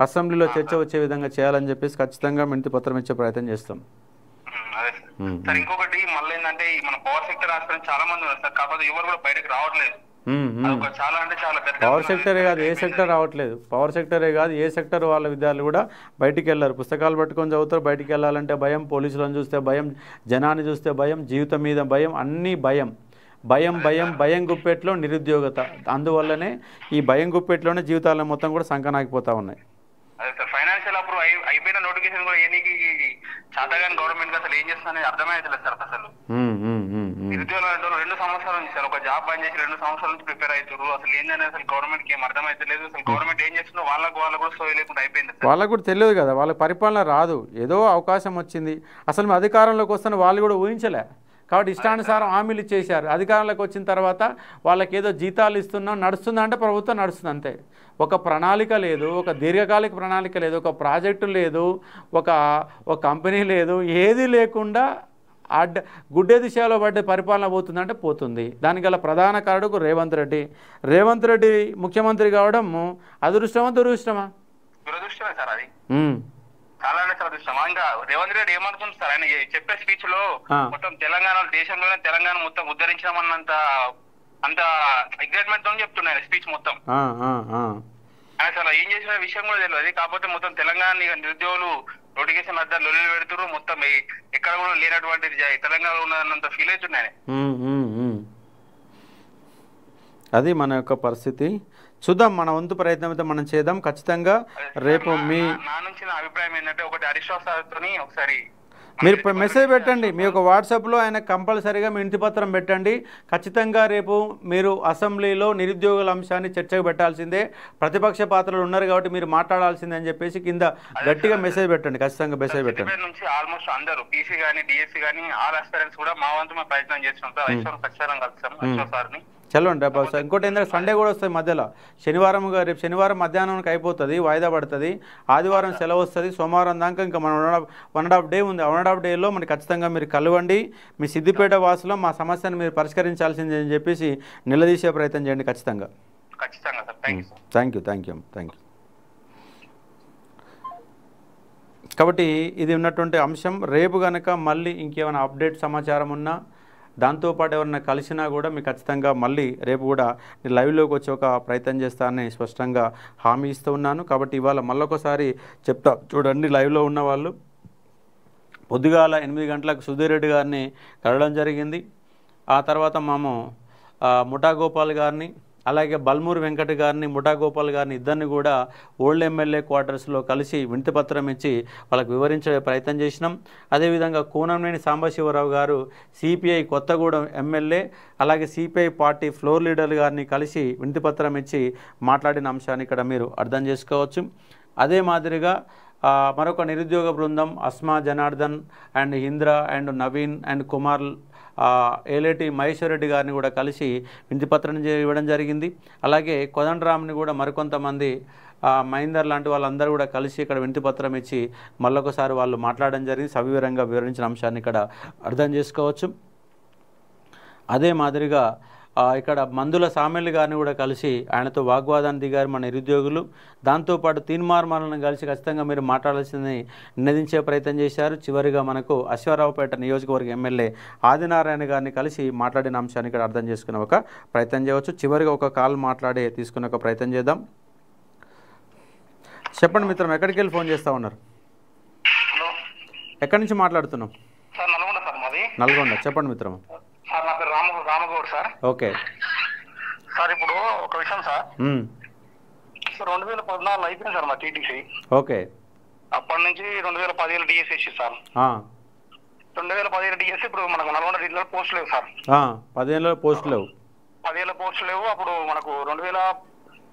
అసెంబ్లీలో చర్చ వచ్చే విధంగా చేయాలని చెప్పేసి ఖచ్చితంగా వినతి పత్రం ఇచ్చే ప్రయత్నం చేస్తాం. అదే సార్. ఇంకొకటి మళ్ళీ ఏంటంటే మన పవర్ సెక్టర్ హాస్పిటల్ చాలా మంది ఉన్నారు సార్, కాకపోతే ఎవరు కూడా బయటకు రావట్లేదు. చాలా అంటే చాలా పవర్ సెక్టరే కాదు, ఏ సెక్టర్ రావట్లేదు. పవర్ సెక్టరే కాదు, ఏ సెక్టర్ వాళ్ళ విద్యార్థులు కూడా బయటికి వెళ్ళారు. పుస్తకాలు పట్టుకొని చదువుతారు, బయటికి వెళ్ళాలంటే భయం, పోలీసులను చూస్తే భయం, జనాన్ని చూస్తే భయం, జీవితం మీద భయం, అన్నీ భయం గుప్పెట్లో నిరుద్యోగత. అందువల్లనే ఈ భయం గుప్పెట్లోనే జీవితాల మొత్తం కూడా సంకనాగిపోతా ఉన్నాయి. అదే సార్, ఫైనాన్షియల్ అప్రూవ్ అయిపోయిన నోటిఫికేషన్ కూడా ఏనికి చాతగాని గవర్నమెంట్ అసలు ఏం చేస్తున్నా అర్థమైతలేదు సార్. అసలు నిరుద్యోగులు 2 సంవత్సరాల నుంచి సార్ ఒక జాబ్ బంద్ చేసి 2 సంవత్సరాల నుంచి ప్రిపేర్ అవుతారు, అసలు ఏంటనే అసలు గవర్నమెంట్ కి ఏం అర్థమైతలేదు. అసలు గవర్నమెంట్ ఏం చేస్తుందో వాళ్ళకు కూడా సోయి లేకుండా అయిపోయింది. వాళ్ళకు కూడా తెలియదు కదా, వాళ్ళకి పరిపాలన రాదు, ఏదో అవకాశం వచ్చింది. అసలు మీ అధికారంలోకి వస్తున్న వాళ్ళు కూడా ఊహించలే, కాబట్టి ఇష్టానుసారం హామీలు ఇచ్చేశారు. అధికారంలోకి వచ్చిన తర్వాత వాళ్ళకి ఏదో జీతాలు ఇస్తున్నాం, నడుస్తుందంటే ప్రభుత్వం నడుస్తుంది అంతే. ఒక ప్రణాళిక లేదు, ఒక దీర్ఘకాలిక ప్రణాళిక లేదు, ఒక ప్రాజెక్టు లేదు, ఒక కంపెనీ లేదు, ఏది లేకుండా గుడ్డే దిశలో పడ్డ పరిపాలన పోతుందంటే పోతుంది. దానికల్లా ప్రధాన కారణకు రేవంత్ రెడ్డి ముఖ్యమంత్రి కావడం అదృష్టమా దురదృష్టమా? దురదృష్టమే సార్, అది చాలా అదృష్టం. ఇంకా రేవంత్ రెడ్డి ఏమనుకుంటుంది సార్, ఆయన చెప్పే స్పీచ్ లో మొత్తం తెలంగాణ దేశంలోనే తెలంగాణ మొత్తం ఉద్ధరించామన్నంత అంత ఎగ్జైట్మెంట్ తో చెప్తున్నాయి స్పీచ్ మొత్తం. అసలు ఏం చేసిన విషయం కూడా తెలియదు. కాకపోతే మొత్తం తెలంగాణ నిరుద్యోగులు నోటిఫికేషన్ వద్ద లొల్లి పెడుతున్నారు. మొత్తం ఎక్కడ కూడా లేనటువంటిది తెలంగాణలో ఉన్నంత ఫీల్ అవుతున్నాయి. అది మన యొక్క పరిస్థితి. చూద్దాం, మన వంతు ప్రయత్నం అయితే మనం చేద్దాం ఖచ్చితంగా. రేపు నా నుంచి నా అభిప్రాయం ఏంటంటే ఒకటి హరీష్ రావు సార్తో ఒకసారి మీరు మెసేజ్ పెట్టండి, మీ యొక్క వాట్సాప్లో ఆయన కంపల్సరీగా మీ ఇంటి పత్రం పెట్టండి. ఖచ్చితంగా రేపు మీరు అసెంబ్లీలో నిరుద్యోగుల అంశాన్ని చర్చకు పెట్టాల్సిందే, ప్రతిపక్ష పాత్రలు ఉన్నారు కాబట్టి మీరు మాట్లాడాల్సిందే అని చెప్పేసి కింద గట్టిగా మెసేజ్ పెట్టండి. ఖచ్చితంగా మెసేజ్ పెట్టండి. నుంచి ఆల్మోస్ట్ అందరూ పీసీ కానీ డిఎస్సీ కానీ ఆల్ ఆస్పిరెంట్స్ కూడా మా వంతు మేము ప్రయత్నం చేస్తున్నాం సార్. హరీష్ రావు ఖచ్చితంగా కలుస్తాం హరీష్ రావు సార్ని. చల్లండి బాబు. ఇంకోటి ఏంటంటే సండే కూడా వస్తుంది మధ్యలో, శనివారం రేపు శనివారం మధ్యాహ్నానికి అయిపోతుంది, వాయిదా పడుతుంది. ఆదివారం సెలవు వస్తుంది, సోమవారం దాకా ఇంకా మన 1.5 డే ఉంది. 1.5 డేలో మనకి ఖచ్చితంగా మీరు కలవండి. మీ సిద్దిపేట వాసులో మా సమస్యను మీరు పరిష్కరించాల్సింది అని చెప్పేసి నిలదీసే ప్రయత్నం చేయండి ఖచ్చితంగా. Thank you. కాబట్టి ఇది ఉన్నటువంటి అంశం. రేపు కనుక మళ్ళీ ఇంకేమైనా అప్డేట్ సమాచారం ఉన్నా, దాంతోపాటు ఎవరన్నా కలిసినా కూడా మీకు ఖచ్చితంగా మళ్ళీ రేపు కూడా నేను లైవ్లోకి వచ్చి ఒక ప్రయత్నం చేస్తానని స్పష్టంగా హామీ ఇస్తూ ఉన్నాను. కాబట్టి ఇవాళ మళ్ళొకసారి చెప్తా చూడండి. లైవ్లో ఉన్న వాళ్ళు పొద్దుగాల 8 గంటలకు సుధీర్ రెడ్డి గారిని కలవడం జరిగింది. ఆ తర్వాత మేము ముఠా గోపాల్ గారిని, అలాగే బల్మూరు వెంకట గారిని, ముఠా గోపాల్ గారిని ఇద్దరిని కూడా ఓల్డ్ ఎమ్మెల్యే క్వార్టర్స్లో కలిసి వినతిపత్రం ఇచ్చి వాళ్ళకు వివరించే ప్రయత్నం చేసినాం. అదేవిధంగా కూనంనేని సాంబశివరావు గారు సిపిఐ కొత్తగూడెం ఎమ్మెల్యే, అలాగే సిపిఐ పార్టీ ఫ్లోర్ లీడర్ గారిని కలిసి వినతిపత్రం ఇచ్చి మాట్లాడిన అంశాన్ని ఇక్కడ మీరు అర్థం చేసుకోవచ్చు. అదే మాదిరిగా మరొక నిరుద్యోగ బృందం Asma Janardhan and Indra and Naveen and Kumar Eleti Maheshwar Reddy గారిని కూడా కలిసి వినతిపత్రం ఇవ్వడం జరిగింది. అలాగే కోదండరామ్ని కూడా మరికొంతమంది మహేందర్ లాంటి వాళ్ళందరూ కూడా కలిసి ఇక్కడ వినతిపత్రం ఇచ్చి మళ్ళొకసారి వాళ్ళు మాట్లాడడం జరిగింది. సవివరంగా వివరించిన అంశాన్ని ఇక్కడ అర్థం చేసుకోవచ్చు. అదే మాదిరిగా ఇక్కడ మందుల సామెల్లి గారిని కూడా కలిసి ఆయనతో వాగ్వాదాన్ని దిగారు మన నిరుద్యోగులు. దాంతోపాటు తీన్మార్మలను కలిసి ఖచ్చితంగా మీరు మాట్లాడాల్సిందని నినదించే ప్రయత్నం చేశారు. చివరిగా మనకు అశ్వారావుపేట నియోజకవర్గ ఎమ్మెల్యే ఆదినారాయణ గారిని కలిసి మాట్లాడిన అంశాన్ని ఇక్కడ అర్థం చేసుకునే ఒక ప్రయత్నం చేయవచ్చు. చివరిగా ఒక కాల్ మాట్లాడే తీసుకునే ఒక ప్రయత్నం చేద్దాం. చెప్పండి మిత్రం, ఎక్కడికి వెళ్ళి ఫోన్ చేస్తూ ఉన్నారు? ఎక్కడి నుంచి మాట్లాడుతున్నాం? నల్గొండ. చెప్పండి మిత్రం. సార్ నా పేరు రామగౌడ్ సార్. ఓకే సార్, ఇప్పుడు ఒక విషయం సార్. 2014 అయిపోయింది సార్ మా టీటీసీ. ఓకే. అప్పటి నుంచి 2017 డిఎస్ వేసి సార్. 2017 డిఎస్ ఇప్పుడు మనకు నల్గొండ జిల్లాలో పోస్ట్ లేవు సార్. 15 పోస్ట్ లేవు. 15 పోస్టులు లేవు. అప్పుడు మనకు 2000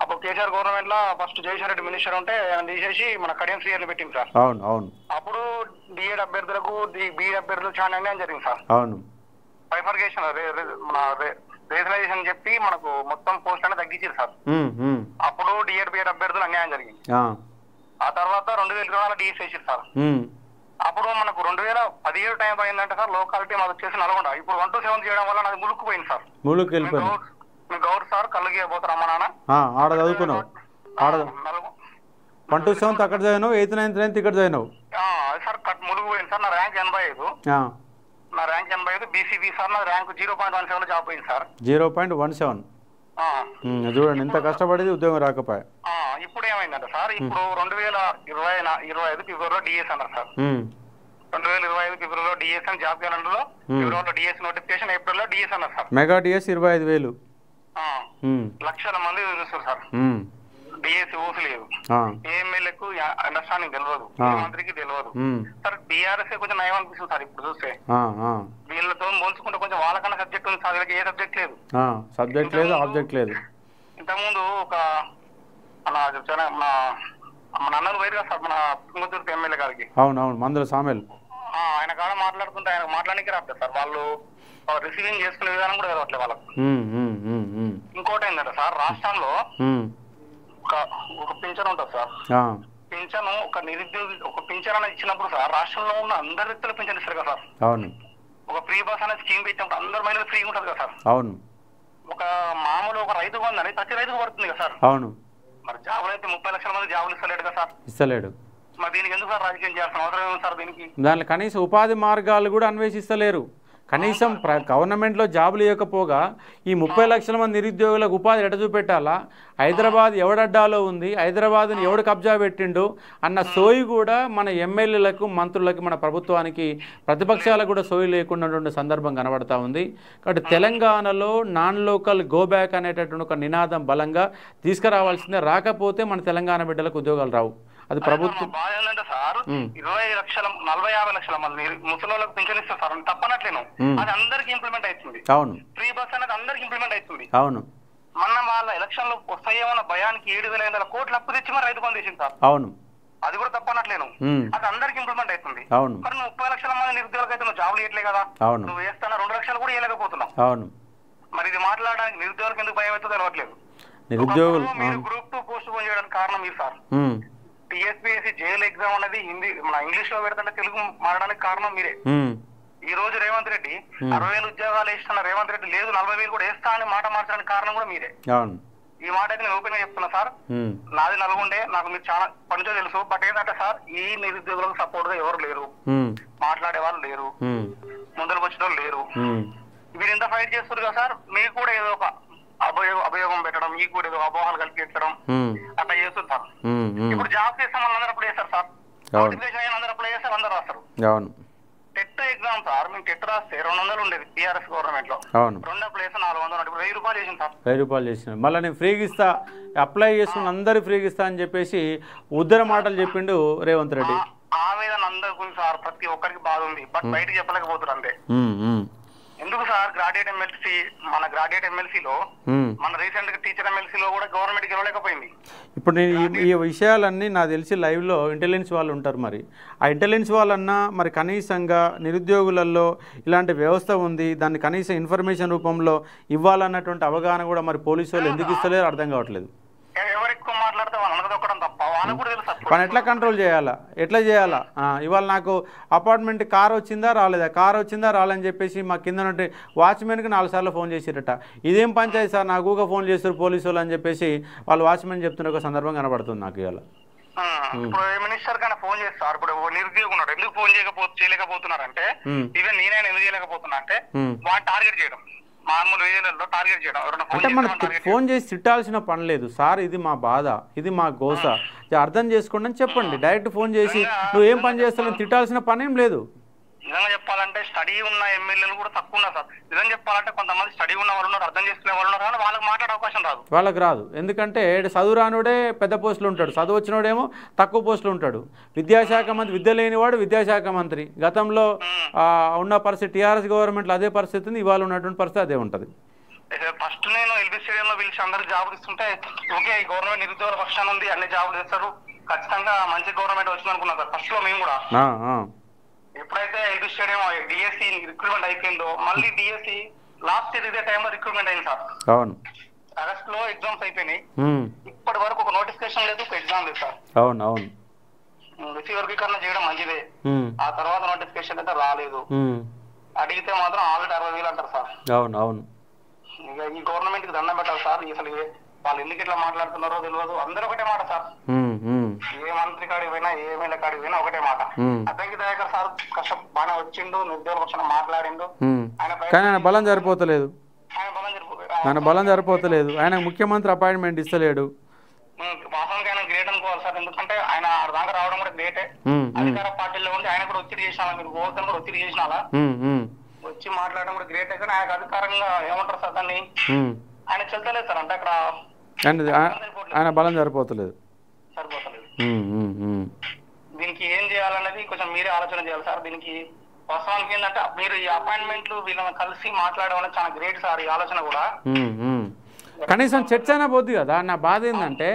అప్పుడు కేసీఆర్ గవర్నమెంట్ లో ఫస్ట్ జగదీశ్వర్ రెడ్డి మినిస్టర్ ఉంటే ఆయన తీసేసి మన కడియం సీఆర్ని పెట్టింది సార్. అవును అవును. అప్పుడు డిఎడ్ అభ్యర్థులకు బిఎడ్ అభ్యర్థులకు చాలా అన్యాయం జరిగింది సార్. అవును. బైఫర్కేషన్ మన రేషనలైజేషన్ చెప్పి మనకు మొత్తం పోస్ట్ అనేది తగ్గించారు సార్. అప్పుడు డిఎడ్ బిఎడ్ అభ్యర్థులు అన్యాయం జరిగింది. ఆ తర్వాత 2024 డిఎస్ వేసారు సార్. అప్పుడు మనకు 2017 టైం అయిందంటే సార్ లోకాలిటీ మాకు వచ్చేసి నల్గొండ. ఇప్పుడు 1 to 7 చేయడం వల్ల నాది ములుక్కు పోయింది సార్. ములుక్కు వెళ్ళిపోయింది. మీ గౌర్ సార్ కళ్ళకి పోతారు అమ్మ నాన్న. ఆడ చదువుకున్నావు? 1 to 7 అక్కడ చదివినావు, 8th 9th 10th ఇక్కడ చదివినావు? సార్ ములుగు పోయింది సార్. నా ర్యాంక్ 85. నా ర్యాంక్ 85 బీసీబీ సార్. నా ర్యాంక్ 0.17 జాబ్ పోయింది సార్. 0.17. చూడండి ఎంత కష్టపడేది ఉద్యోగం రాకపోయా. ఇప్పుడు ఏమైందంటే సార్, ఇప్పుడు 2025 ఫిబ్రవరిలో డిఎస్ అన్నారు సార్. 2025 ఫిబ్రవరిలో డిఎస్ అని జాబ్ క్యాలెండర్లో ఫిబ్రవరిలో డిఎస్ నోటిఫికేషన్, ఏప్రిల్లో డిఎస్ అన్నారు సార్. Mega DS 25,000. లక్షల మంది చూస్తారు సార్. డిఎస్ ఓసు లేదు. ఏ ఎమ్మెల్యేకు అండర్స్టాండింగ్ తెలియదు, ఏ మంత్రికి తెలియదు సార్. బీఆర్ఎస్ కొంచెం నయం అనిపిస్తుంది సార్ ఇప్పుడు చూస్తే. వీళ్ళతో పోల్చుకుంటే కొంచెం వాళ్ళకన్నా సబ్జెక్ట్ ఉంది సార్. వీళ్ళకి ఏ సబ్జెక్ట్ లేదు. సబ్జెక్ట్ లేదు, ఆబ్జెక్ట్ లేదు. ఇంతకుముందు ఒక మన అన్నలు పోయారు కదా సార్ మన తుంగతుర్తి ఎమ్మెల్యే గారికి. అవునవును, మందుల సామెల్. ఆయన కాడ మాట్లాడుతుంటే ఆయన మాట్లాడడానికి రాలేదు సార్. వాళ్ళు రిసీవింగ్ చేసుకునే విధానం కూడా తెలవట్లేదు వాళ్ళకు. ఇంకోటి ఏంటంటే సార్, రాష్ట్రంలో ఒక పింఛన్ ఉంటుంది సార్. పింఛన్ ఒక నిరుద్యోగి ఒక పింఛన్ అనేది ఇచ్చినప్పుడు సార్ రాష్ట్రంలో ఉన్న అందరి వ్యక్తులు పింఛన్ ఇస్తారు కదా సార్. అవును. ఒక ఫ్రీ బస్ అనేది స్కీమ్ పెట్టినప్పుడు అందరు మహిళలు ఫ్రీ ఉంటుంది కదా సార్. అవును. ఒక మామూలు ఒక రైతు కొందని ప్రతి రైతుకు పడుతుంది కదా సార్. అవును. మరి జాబులు అయితే 30 లక్షల మంది జాబులు ఇస్తలేడు కదా సార్. ఇస్తలేడు. మరి దీనికి ఎందుకు సార్ రాజకీయం చేయాల్సిన అవసరం ఏమి సార్? దీనికి దాంట్లో కనీసం ఉపాధి మార్గాలు కూడా అన్వేషిస్తలేరు. కనీసం గవర్నమెంట్లో జాబులు ఇవ్వకపోగా ఈ 30 లక్షల మంది నిరుద్యోగులకు ఉపాధి ఎట చూపెట్టాలా, హైదరాబాద్ ఎవడడ్డాలో ఉంది, హైదరాబాద్ని ఎవడు కబ్జా పెట్టిండు అన్న సోయి కూడా మన ఎమ్మెల్యేలకు మంత్రులకి మన ప్రభుత్వానికి ప్రతిపక్షాలకు కూడా సోయి లేకుండా ఉండే సందర్భం కనబడతా ఉంది. కాబట్టి తెలంగాణలో నాన్ లోకల్ గో బ్యాక్ అనేటటువంటి ఒక నినాదం బలంగా తీసుకురావాల్సిందే. రాకపోతే మన తెలంగాణ బిడ్డలకు ఉద్యోగాలు రావు. అది ప్రభుత్వం బాధ ఏంటంటే సార్ 20 లక్షల 40-50 లక్షల మంది ముసలిళ్ళకి పింఛన్ ఇస్తారు సార్, తప్పనట్లేను. అది అందరికి ఇంప్లిమెంట్ అవుతుంది. అవును, ఫ్రీ బస్ అనేది అందరికి ఇంప్లిమెంట్ అవుతుంది. అవును, మొన్న వాళ్ళ ఎలక్షన్ లో వస్తాయేమన్న భయానికి 7,500 కోట్లు అప్పు తెచ్చి మరి రైతు బంధు చేసింది సార్. అవును, అది కూడా తప్పనట్లేను. అది అందరికి ఇంప్లిమెంట్ అవుతుంది. అవును, మరి 30 లక్షల మంది నిరుద్యోగులకు అయితే నువ్వు జాబులు ఇవ్వట్లే కదా. అవును, నువ్వు వేస్తున్నా 2 లక్షలు కూడా ఇవ్వలేకపోతున్నావు. అవును. మరి ఇది మాట్లాడడానికి నిరుద్యోగులకు ఎందుకు భయం అవుతుందో తెలియట్లేదు. నిరుద్యోగులు మీరు గ్రూప్ 2 పోస్ట్ పోన్ చేయడానికి కారణం మీరు సార్. టీఎస్పీఎస్సీ జైలు ఎగ్జామ్ అనేది హిందీ మన ఇంగ్లీష్ లో పెడుతుంటే తెలుగు మారడానికి కారణం మీరే. ఈ రోజు రేవంత్ రెడ్డి 60,000 ఉద్యోగాలు వేస్తున్న రేవంత్ రెడ్డి లేదు 40,000 కూడా వేస్తా అని మాట మార్చడానికి కారణం కూడా మీరే. ఈ మాట అయితే నేను ఓపెన్ గా చెప్తున్నా సార్. నాది నల్గొండే, నాకు మీరు చాలా కొంచెం తెలుసు. బట్ ఏంటంటే సార్, ఈ నిరుద్యోగులకు సపోర్ట్ గా ఎవరు లేరు, మాట్లాడే వాళ్ళు లేరు, ముందరకు వచ్చిన వాళ్ళు లేరు. మీరు ఇంత ఫైట్ చేస్తారు కదా సార్, మీకు కూడా ఏదో ఒక అభయోగం పెట్టడం, మీకు కూడా ఏదో అపోహాలు కల్పించడం అట్లా చేస్తుంటారు. ఇప్పుడు జాబ్ చేస్తే మళ్ళీ అందరూ అప్లై చేస్తారు సార్. నోటిఫికేషన్ అయిన అందరూ అప్లై చేస్తారు, అందరూ రాస్తారు. టెట్ ఎగ్జామ్ సార్, మేము టెట్ రాస్తే 200 ఉండేది టీఆర్ఎస్ గవర్నమెంట్ లో. 2 అప్లై చేస్తే 400, ఇప్పుడు 1000 రూపాయలు చేసింది సార్. 1000 రూపాయలు చేసిన మళ్ళీ నేను ఫ్రీగా ఇస్తా, అప్లై చేసుకుని అందరు ఫ్రీగా ఇస్తా అని చెప్పేసి ఉద్దర మాటలు చెప్పిండు రేవంత్ రెడ్డి. ఆవేదన అందరికి సార్, ప్రతి ఒక్కరికి బాధ ఉంది. బట్ బయటకు చెప్పలేకపోతున్నారు అంతే. ఎందుకు సార్, గ్రాడ్యుయేట్ ఎమ్మెల్సీ, మన గ్రాడ్యుయేట్ ఎమ్మెల్సీలో, మన రీసెంట్ గా టీచర్ ఎమ్మెల్సీలో కూడా గవర్నమెంట్ గెలవలేకపోయింది. ఇప్పుడు నేను ఈ విషయాలన్నీ నాకు తెలిసి లైవ్లో ఇంటెలిజెన్స్ వాళ్ళు ఉంటారు. మరి ఆ ఇంటెలిజెన్స్ వాళ్ళన్నా మరి కనీసంగా నిరుద్యోగులలో ఇలాంటి వ్యవస్థ ఉంది, దాన్ని కనీసం ఇన్ఫర్మేషన్ రూపంలో ఇవ్వాలన్నటువంటి అవగాహన కూడా మరి పోలీసు వాళ్ళు ఎందుకు ఇస్తలేరు అర్థం కావట్లేదు. ఎవరు ఎక్కువ మాట్లాడితే వాళ్ళు అనగదొక్కడం తప్ప వాళ్ళకు కూడా తెలుసు. మనం ఎట్లా కంట్రోల్ చేయాలా, ఎట్లా చేయాలా? ఇవాళ నాకు అపార్ట్మెంట్ కార్ వచ్చిందా రాలేదా, కార్ వచ్చిందా రాలేదని చెప్పేసి మా కింద ఉన్నట్టు వాచ్మెన్కి 4 సార్లు ఫోన్ చేసిరట. ఇదేం పంచాయతీ సార్, నాకు ఊగా ఫోన్ చేస్తారు పోలీసు వాళ్ళు అని చెప్పేసి వాళ్ళు వాచ్మెన్ చెప్తున్న ఒక సందర్భం కనబడుతుంది నాకు ఇవాళ. ఇప్పుడు మినిస్టర్ కన్నా ఫోన్ చేస్తారు. ఇప్పుడు నిరుద్యోగం ఉన్నాడు, ఎందుకు ఫోన్ చేయలేకపోతున్నారంటే, ఈవెన్ నేనైనా ఎందుకు చేయలేకపోతున్నా అంటే వాడిని టార్గెట్ చేయడం, మామూలు వేజీలలో టార్గెట్ చేయడం. అంటే మనకు ఫోన్ చేసి తిట్టాల్సిన పని లేదు సార్, ఇది మా బాధ, ఇది మా గోస, అర్థం చేసుకోండి అని చెప్పండి. డైరెక్ట్ ఫోన్ చేసి నువ్వు ఏం పని చేస్తావు తిట్టాల్సిన పని ఏం లేదు. నిజంగా చెప్పాలంటే స్టడీ ఉన్న ఎమ్మెల్యేలు కూడా తక్కువ ఉన్నారు సార్. నిజంగా చెప్పాలంటే కొంతమంది స్టడీ ఉన్న వాళ్ళు ఉన్నారు, అర్థం చేసుకునే వాళ్ళు ఉన్నారు, కానీ వాళ్ళకి మాట్లాడే అవకాశం రాదు. వాళ్ళకి రాదు. ఎందుకంటే చదువు రానుడే పెద్ద పోస్టులు ఉంటాడు, చదువు వచ్చినోడేమో తక్కువ పోస్టులు ఉంటాడు. విద్యాశాఖ మంత్రి, విద్య లేనివాడు విద్యాశాఖ మంత్రి. గతంలో ఉన్న పరిస్థితి టీఆర్ఎస్ గవర్నమెంట్లో అదే పరిస్థితి ఉంది, ఇవాళ ఉన్నటువంటి పరిస్థితి అదే ఉంటుంది. ఫస్ట్ నేను ఎల్బీ స్టేడియంలో పిలిచి అందరికి జాబులు ఇస్తుంటే, ఓకే ఈ గవర్నమెంట్ నిరుద్యోగ పక్షాన్ని ఉంది, అన్ని జాబులు ఇస్తారు, ఖచ్చితంగా మంచి గవర్నమెంట్ వచ్చింది అనుకున్నాం సార్ ఫస్ట్ లో మేము కూడా. ఎప్పుడైతే ఎల్బీ స్టేడియం డిఎస్సి రిక్రూట్మెంట్ అయిపోయిందో, మళ్ళీ డిఎస్సి లాస్ట్ ఇయర్ ఇదే టైంలో రిక్రూట్మెంట్ అయింది సార్. అవును, ఆగస్ట్ లో ఎగ్జామ్స్ అయిపోయినాయి. ఇప్పటి వరకు ఒక నోటిఫికేషన్ లేదు, ఒక ఎగ్జామ్ లేదు సార్. అవును, అవును. వర్గీకరణ చేయడం మంచిదే, ఆ తర్వాత నోటిఫికేషన్ అయితే రాలేదు. అడిగితే మాత్రం ఆల్రెడీ 60,000 అంటారు సార్. అవును, అవును. ఇక ఈ గవర్నమెంట్ కి దండం పెట్టాలి సార్. అసలు వాళ్ళు ఎందుకు ఇట్లా మాట్లాడుతున్నారో తెలియదు. అందరూ ఒకటే మాట సార్, ఏ మంత్రి కాడికి పోయినా, ఏ ఎమ్మెల్యే కాడికి పోయినా ఒకటే మాట. అద్దంకి దయాకర్ సార్ కష్టం బాగా వచ్చిండు, నిరుద్యోగ పక్షాన మాట్లాడిండు, కానీ ఆయన బలం సరిపోతలేదు, ఆయన బలం సరిపోతలేదు, ఆయన ముఖ్యమంత్రి అపాయింట్మెంట్ ఇస్తలేడు. వాస్తవానికి ఆయన గ్రేట్ అనుకోవాలి సార్. ఎందుకంటే ఆయన దాకా రావడం కూడా గ్రేటే. అధికార పార్టీలో ఉండి ఆయన కూడా ఒత్తిడి చేసినా, మీరు గోవర్ధన్ కూడా ఒత్తిడి చేసినా వచ్చి మాట్లాడడం కూడా గ్రేటే. కానీ ఆయన అధికారంగా ఏమంటారు సార్ దాన్ని, ఆయన చెల్తలేదు సార్. అంటే అక్కడ ఆయన బలం సరిపోతలేదు. దీనికి ఏం చేయాలనేది కొంచెం మీరే ఆలోచన చేయాలి సార్. దీనికి వాస్తవానికి ఏంటంటే మీరు ఈ అపాయింట్మెంట్లు వీళ్ళని కలిసి మాట్లాడడం చాలా గ్రేట్ సార్. ఈ ఆలోచన కూడా కనీసం చర్చ అయినా పోద్ది కదా. నా బాధ ఏంటంటే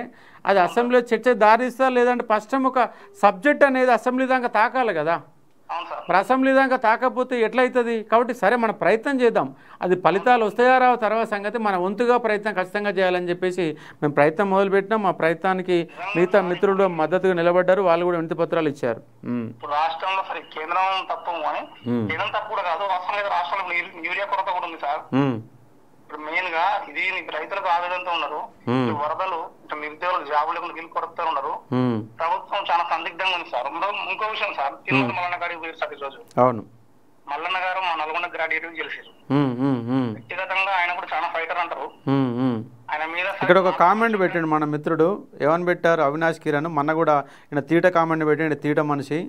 అది అసెంబ్లీలో చర్చ దారిస్తా, లేదంటే ఫస్ట్ ఒక సబ్జెక్ట్ అనేది అసెంబ్లీ దాకా తాకాలి కదా. మరి అసెంబ్లీ దాకా తాకపోతే ఎట్లయితుంది? కాబట్టి సరే మనం ప్రయత్నం చేద్దాం, అది ఫలితాలు వస్తాయా రావు తర్వాత సంగతి. మన వంతుగా ప్రయత్నం ఖచ్చితంగా చేయాలని చెప్పేసి మేము ప్రయత్నం మొదలుపెట్టినాం. మా ప్రయత్నానికి మిగతా మిత్రులు మద్దతుగా నిలబడ్డారు, వాళ్ళు కూడా వినతి పత్రాలు ఇచ్చారు. రాష్ట్రంలో సరే కేంద్రం తప్పు అని, కేంద్రం తప్పు కూడా కాదు, వాస్తవంగా రాష్ట్రంలో యూరియా కొరత కూడా ఉంది సార్. ఇప్పుడు మెయిన్ గా ఇది రైతులకు ఆవేదనతో ఉన్నారు, వరదలు, నిరుద్యోగులు జాబులు గిల్లు కొరత ఉన్నారు. ప్రభుత్వం చాలా సందిగ్ధంగా ఉంది సార్. ఇంకో విషయం సార్, తిరుమల మల్లన్న కాడికి పోయారు సార్ ఈరోజు. అవును, మల్లన్న గారు మా నల్గొండ గ్రాడ్యుయేట్ గెలిచారు. వ్యక్తిగతంగా ఆయన కూడా చాలా ఫైటర్ అంటారు. ఆయన మీద ఇక్కడ ఒక కామెంట్ పెట్టండి మన మిత్రుడు ఏమని పెట్టారు, అవినాష్ కిరణ్ మొన్న కూడా ఈయన తీట కామెంట్ పెట్టండి, తీట మనిషి.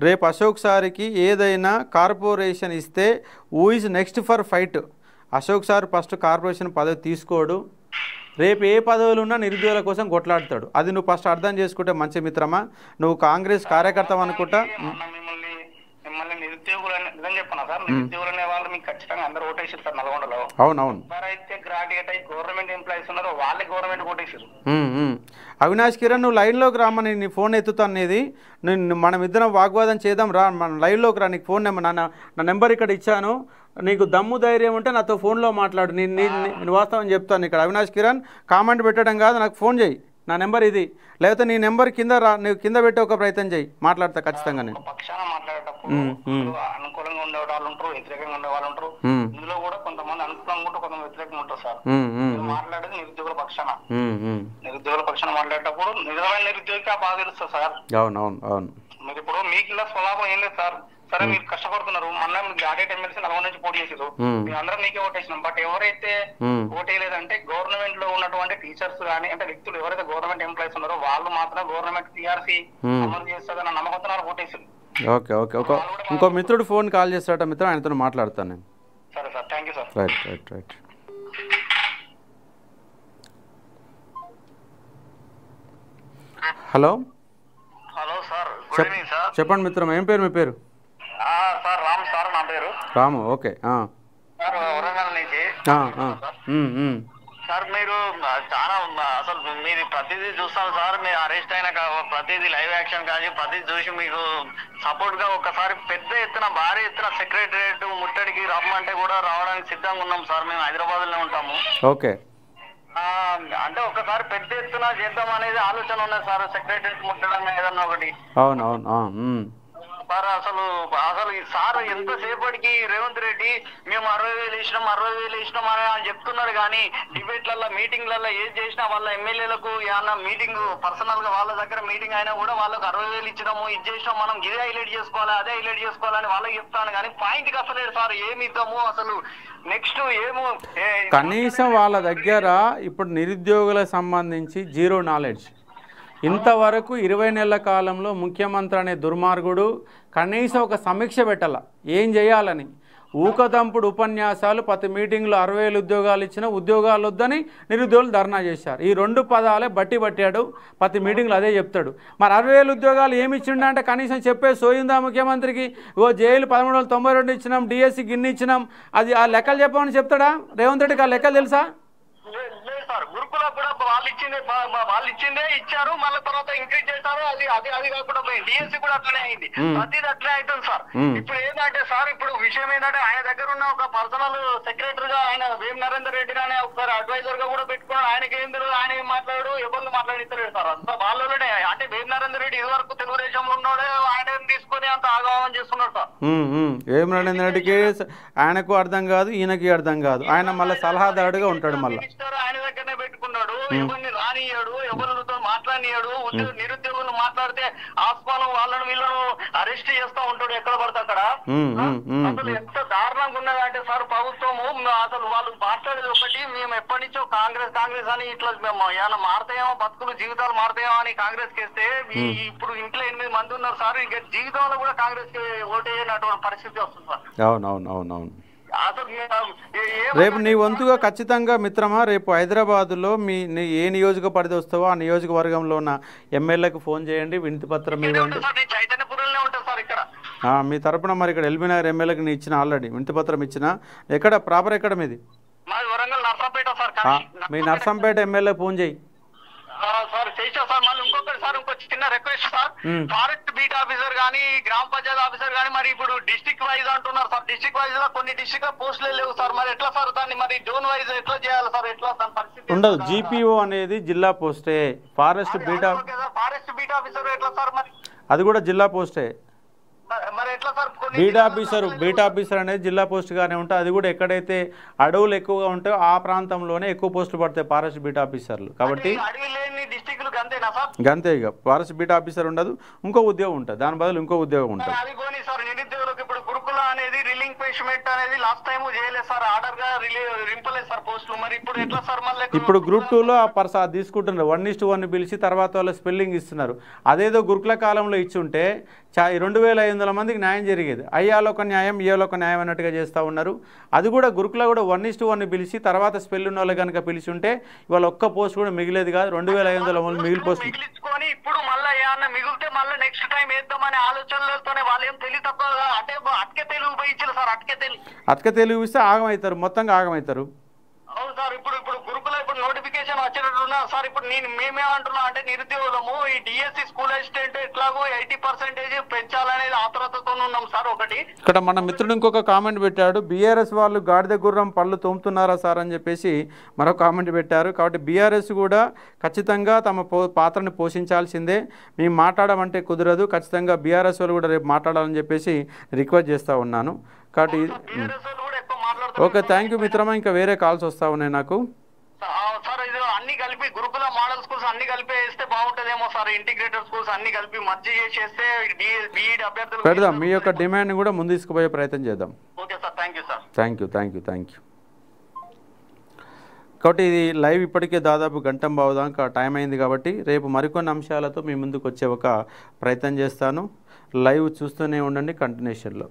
రేపు అశోక్ సార్కి ఏదైనా కార్పొరేషన్ ఇస్తే who is next for fight. Ashok sir first corporation పదవి తీసుకోడు, రేపు ఏ పదవులు ఉన్నా నిరుద్యోగుల కోసం కొట్లాడతాడు. అది నువ్వు ఫస్ట్ అర్థం చేసుకుంటే మంచి మిత్రమా. నువ్వు కాంగ్రెస్ కార్యకర్త అనుకుంటా. మిమ్మల్ని నిరుద్యోగులని నిజం చెప్పనా సార్, నిరుద్యోగులు అనే వాళ్ళు మీకు ఖచ్చితంగా అందరూ ఓటేసారు సార్ నల్గొండలో. అవునవును. ఎవరైతే గ్రాడ్యుయేట్ అయ్యి గవర్నమెంట్ ఎంప్లాయీస్ ఉన్నారో వాళ్ళే గవర్నమెంట్ ఓటేసారు. అవినాష్ కిరణ్ నువ్వు లైన్లోకి రామని నీ ఫోన్ ఎత్తుతానేది, నేను మనం ఇద్దరం వాగ్వాదం చేద్దాం రా, మన లైన్లోకి రా. నీకు ఫోన్ నెంబర్ నా నెంబర్ ఇక్కడ ఇచ్చాను, నీకు దమ్ము ధైర్యం ఉంటే నాతో ఫోన్లో మాట్లాడు. నేను వాస్తవం చెప్తాను. ఇక్కడ అవినాష్ కిరణ్ కామెంట్ పెట్టడం కాదు, నాకు ఫోన్ చేయి, నా నెంబర్ ఇది. లేకపోతే నీ నెంబర్ కింద నువ్వు కింద పెట్టే ఒక ప్రయత్నం చేయి, మాట్లాడతా ఖచ్చితంగా. నేను పక్షాన మాట్లాడేటప్పుడు అనుకూలంగా ఉండే వాళ్ళు ఉంటారు, వ్యతిరేకంగా ఉండే వాళ్ళు ఉంటారు. ఇందులో కూడా కొంతమంది అనుకూలంగా ఉంటారు, కొంతమంది వ్యతిరేకంగా ఉంటారు సార్. మాట్లాడేది నిరుద్యోగుల పక్షాన. నిరుద్యోగుల పక్షాన మాట్లాడేటప్పుడు నిజమైన నిరుద్యోగికి ఆ బాధ తెలుస్తుంది సార్. అవునవును అవును. మీరు ఇప్పుడు మీకు ఇలా స్వలాభం ఏం లేదు సార్. సరే మీరు కష్టపడుతున్నారు, మొన్న గ్రాడ్యుయేట్ ఎమ్మెల్సీ నల్గొండ నుంచి పోటీ చేసారు, మేము అందరం మీకే ఓటేసినాం. బట్ ఎవరైతే ఓటేయలేదంటే గవర్నమెంట్ లో ఉన్నటువంటి టీచర్స్ కానీ అంటే వ్యక్తులు ఎవరైతే గవర్నమెంట్ ఎంప్లాయీస్ ఉన్నారో వాళ్ళు మాత్రం గవర్నమెంట్ టీఆర్సీ అమలు చేస్తుందన్న నమ్మకంతో ఓటేసారు. Okay okay. ఇంకో మిత్రుడు ఫోన్ కాల్ చేస్తాడట మిత్రుడు, ఆయనతో మాట్లాడతాను నేను. సరే sir, thank you sir. Right right right. Hello hello sir, good evening sir. చెప్పండి మిత్రం, ఏం పేరు మీ పేరు? సార్ రామ్ సార్ నా పేరు. రాము, ఓకే. సార్ వరంగల్ నుంచి. సార్ మీరు చాలా అసలు మీరు ప్రతిదీ చూస్తాం సార్, మీరు అరెస్ట్ అయిన ప్రతిదీ లైవ్ యాక్షన్ కానీ ప్రతిదీ చూసి మీకు సపోర్ట్ గా ఒకసారి పెద్ద ఎత్తున భారీ ఎత్తున సెక్రటరియట్ ముట్టడికి రమ్మంటే కూడా రావడానికి సిద్ధంగా ఉన్నాం సార్. మేము హైదరాబాద్ లో ఉంటాము. ఓకే. అంటే ఒకసారి పెద్ద ఎత్తున చేద్దాం అనేది ఆలోచన ఉన్నది సార్, సెక్రటరియట్ ముట్టడం ఏదన్నా ఒకటి. అవునవును సార్. అసలు సార్ ఎంతసేపటికి రేవంత్ రెడ్డి మేము 60,000 ఇచ్చినాం అని చెప్తున్నాడు, కానీ డిబేట్లలో మీటింగ్లలో ఏది చేసినా వాళ్ళ ఎమ్మెల్యేలకు ఏమన్నా మీటింగ్ పర్సనల్ గా వాళ్ళ దగ్గర మీటింగ్ అయినా కూడా వాళ్ళకు 60,000 ఇచ్చినాము, ఇది చేసినాం, మనం ఇదే హైలైట్ చేసుకోవాలి అదే హైలైట్ చేసుకోవాలని వాళ్ళకి చెప్తాను. కానీ పాయింట్ కి అసలు సార్ ఏమి ఇద్దాము అసలు నెక్స్ట్ ఏమో కనీసం వాళ్ళ దగ్గర ఇప్పుడు నిరుద్యోగులకు సంబంధించి జీరో నాలెడ్జ్. ఇంతవరకు 20 నెలల కాలంలో ముఖ్యమంత్రి అనే దుర్మార్గుడు కనీసం ఒక సమీక్ష పెట్టాల ఏం చేయాలని. ఊకదంపుడు ఉపన్యాసాలు, ప్రతి మీటింగ్లో 60,000 ఉద్యోగాలు ఇచ్చిన ఉద్యోగాలు వద్దని నిరుద్యోగులు ధర్నా చేశారు. ఈ 2 పదాలే బట్టి పట్టాడు, ప్రతి మీటింగ్లో అదే చెప్తాడు. మరి 60,000 ఉద్యోగాలు ఏమి ఇచ్చిండే అంటే కనీసం చెప్పే సోయిందా ముఖ్యమంత్రికి? జైలు 1392 ఇచ్చినాం, డిఎస్సికి ఇన్ని ఇచ్చినాం, అది ఆ లెక్కలు చెప్పమని చెప్తాడా రేవంత్ రెడ్డికి? ఆ లెక్కలు తెలుసా? సార్ గురుకులకు కూడా వాళ్ళు ఇచ్చిందే ఇచ్చారు, మళ్ళీ తర్వాత ఇంక్రీజ్ చేశారు. అది కాకుండా డిఎస్సి కూడా అట్లనే అయింది, ప్రతిది అట్లనే అవుతుంది సార్. ఇప్పుడు ఏంటంటే సార్, ఇప్పుడు విషయం ఏంటంటే ఆయన దగ్గర ఉన్న ఒక పర్సనల్ సెక్రటరీ గా ఆయన వేం నరేందర్ రెడ్డి గానే ఒకసారి అడ్వైజర్ గా కూడా పెట్టుకున్నాడు. ఆయనకి ఏం తెలియదు, ఆయన ఏం మాట్లాడు ఎవరు మాట్లాడిస్తలేడు సార్. అంతా వాళ్ళలోనే అంటే వేం నరేందర్ రెడ్డి ఇది వరకు తెలుగుదేశంలో ఉన్నాడే, ఆయన తీసుకుని అంత ఆగమనం చేస్తున్నాడు సార్. వేం నరేందర్ రెడ్డికి ఆయనకు అర్థం కాదు, ఈయనకి అర్థం కాదు. ఆయన మళ్ళీ సలహాదారుడుగా ఉంటాడు. మళ్ళీ ఆయన దగ్గరనే పెట్టుకున్నాడు, ఎవరిని రానియాడు, ఎవరితో మాట్లాడియాడు. నిరుద్యోగులు మాట్లాడితే ఆస్పాలం వాళ్ళను వీళ్ళను అరెస్ట్ చేస్తా ఉంటాడు ఎక్కడ పడితే అక్కడ. అసలు ఎంత దారుణంగా ఉన్నదంటే సార్ ప్రభుత్వము అసలు వాళ్ళు మాట్లాడేది ఒకటి, మేము ఎప్పటి నుంచో కాంగ్రెస్ అని ఇట్లా మేము ఏమైనా మారుతాయేమో, బతుకులు జీవితాలు మారుతాయేమో అని కాంగ్రెస్ కి వేస్తే ఇప్పుడు ఇంట్లో 8 మంది ఉన్నారు సార్, ఇంకా జీవితంలో కూడా కాంగ్రెస్ కి ఓటేయనటువంటి పరిస్థితి వస్తుంది సార్. అవునవునవునవును. రేపు నీ వంతుగా ఖచ్చితంగా మిత్రమా, రేపు హైదరాబాదులో ఏ నియోజక పరిధి వస్తావో ఆ నియోజకవర్గంలో ఉన్న ఎమ్మెల్యేలకు ఫోన్ చేయండి, వినతి పత్రం ఇవ్వండి. మీ తరపున మరి ఇక్కడ ఎల్బీ నగర్ ఎమ్మెల్యేకి నేను ఇచ్చిన, ఆల్రెడీ వినతి పత్రం ఇచ్చిన. ఎక్కడ ప్రాపర్ ఎక్కడ మీది? మీ నర్సంపేట ఎమ్మెల్యే ఫోన్ చేయి సార్. చేసా సార్. మళ్ళీ ఇంకొకటి సార్, ఇంకో చిన్న request sir, forest beat officer కానీ గ్రామ పంచాయతీ ఆఫీసర్ కానీ మరి ఇప్పుడు డిస్ట్రిక్ట్ వైజ్ అంటున్నారు సార్. డిస్ట్రిక్ట్ వైజ్ లో కొన్ని డిస్ట్రిక్ట్ లో పోస్టులే లేవు సార్. మరి ఎట్లా సార్ దాన్ని మరి జోన్ వైజ్ ఎట్లా చేయాలి సార్? ఎట్లా దాని పరిస్థితి ఉండదు. జీపీఓ అనేది జిల్లా పోస్టే. ఫారెస్ట్ బీట్ ఆఫీసర్ ఎట్లా సార్? మరి అది కూడా జిల్లా పోస్టే. మరి ఎట్లా సార్? బీట్ ఆఫీసర్ అనేది జిల్లా పోస్ట్ గానే ఉంటుంది. అది కూడా ఎక్కడైతే అడవులు ఎక్కువగా ఉంటాయో ఆ ప్రాంతంలోనే ఎక్కువ పోస్టులు పడతాయి ఫారెస్ట్ బీట్ ఆఫీసర్లు. కాబట్టి గంతే, ఇక ఫారెస్ట్ బీట్ ఆఫీసర్ ఉండదు, ఇంకో ఉద్యోగం ఉంటుంది, దాని బదులు ఇంకో ఉద్యోగం ఉంటుంది. నిరుద్యోగులకు ఇప్పుడు గురుకుల అనే అనేది రిలింక్విష్మెంట్ అనేది లాస్ట్ టైం చేయలేదు సార్, ఆర్డర్ గా రింపలేదు సార్ పోస్టులు. మరి ఇప్పుడు ఎట్లా సార్ మళ్ళీ? ఇప్పుడు గ్రూప్ 2లో ఆ తీసుకుంటున్నారు 1:1 పిలిచి తర్వాత వాళ్ళ స్పెల్లింగ్ ఇస్తున్నారు. అదేదో గురుకుల కాలంలో ఇచ్చుంటే 2500 మందికి న్యాయం జరిగేది. అయ్యాలో ఒక న్యాయం ఇయ్యాలో ఒక న్యాయం అన్నట్టుగా చేస్తూ ఉన్నారు. అది కూడా గురుకుల కూడా 1:1 పిలిచి తర్వాత స్పెల్ ఉన్న వాళ్ళు కనుక పిలిచి ఉంటే ఇవాళ ఒక్క పోస్ట్ కూడా మిగిలేదు కాదు, 2500 మంది మిగిలించుకొని ఇప్పుడు మళ్ళీ ఏమన్నా మిగిలితే మళ్ళీ నెక్స్ట్ టైం వేద్దామనే ఆలోచనలతోనే వాళ్ళు ఏం తెలివి తక్కువ అంటే అట్కే తెలుగు పోయించారు సార్. అట్కే తెలుగు ఇస్తే ఆగమవుతారు, మొత్తంగా ఆగమవుతారు. అవును సార్. ఇప్పుడు గురుకుల ఇప్పుడు నోటిఫికేషన్ వచ్చినట్టున్నా సార్. ఇప్పుడు మేమేమంటున్నా అంటే నిరుద్యోగులము ఈ డిఎస్సి స్కూల్ అసిస్టెంట్ ఎట్లాగో 80% పెంచాలనేది ఆతృతతో ఉన్నాం సార్. ఒకటి ఇక్కడ మన మిత్రుడు ఇంకొక కామెంట్ పెట్టాడు, బీఆర్ఎస్ వాళ్ళు గాడిద గుర్రం పళ్ళు తోముతున్నారా సార్ అని చెప్పేసి మరొక కామెంట్ పెట్టారు. కాబట్టి బీఆర్ఎస్ కూడా ఖచ్చితంగా తమ పాత్రని పోషించాల్సిందే. మేము మాట్లాడమంటే కుదరదు, ఖచ్చితంగా బీఆర్ఎస్ వాళ్ళు కూడా రేపు మాట్లాడాలని చెప్పేసి రిక్వెస్ట్ చేస్తూ ఉన్నాను. కాబట్టి ఓకే, థ్యాంక్ యూ మిత్రమా. ఇంకా వేరే కాల్స్ వస్తూ ఉన్నాయి నాకు. సార్ ఇది అన్ని కలిపి గురుకుల మోడల్ స్కూల్స్ అన్ని కలిపి వేస్తే బాగుంటుందేమో సార్. ఇంటిగ్రేటెడ్ స్కూల్స్ అన్ని కలిపి మర్జీ చేస్తే బీఈడి అభ్యర్థులు పెడదాం. మీ యొక్క డిమాండ్ కూడా ముందు తీసుకుపోయే ప్రయత్నం చేద్దాం. Okay sir, thank you sir. Thank you. కాబట్టి ఇది లైవ్ ఇప్పటికే దాదాపు గంటం బావుదాకా టైం అయింది. కాబట్టి రేపు మరికొన్ని అంశాలతో మీ ముందుకు వచ్చే ఒక ప్రయత్నం చేస్తాను. లైవ్ చూస్తూనే ఉండండి కంటిన్యూషన్లో.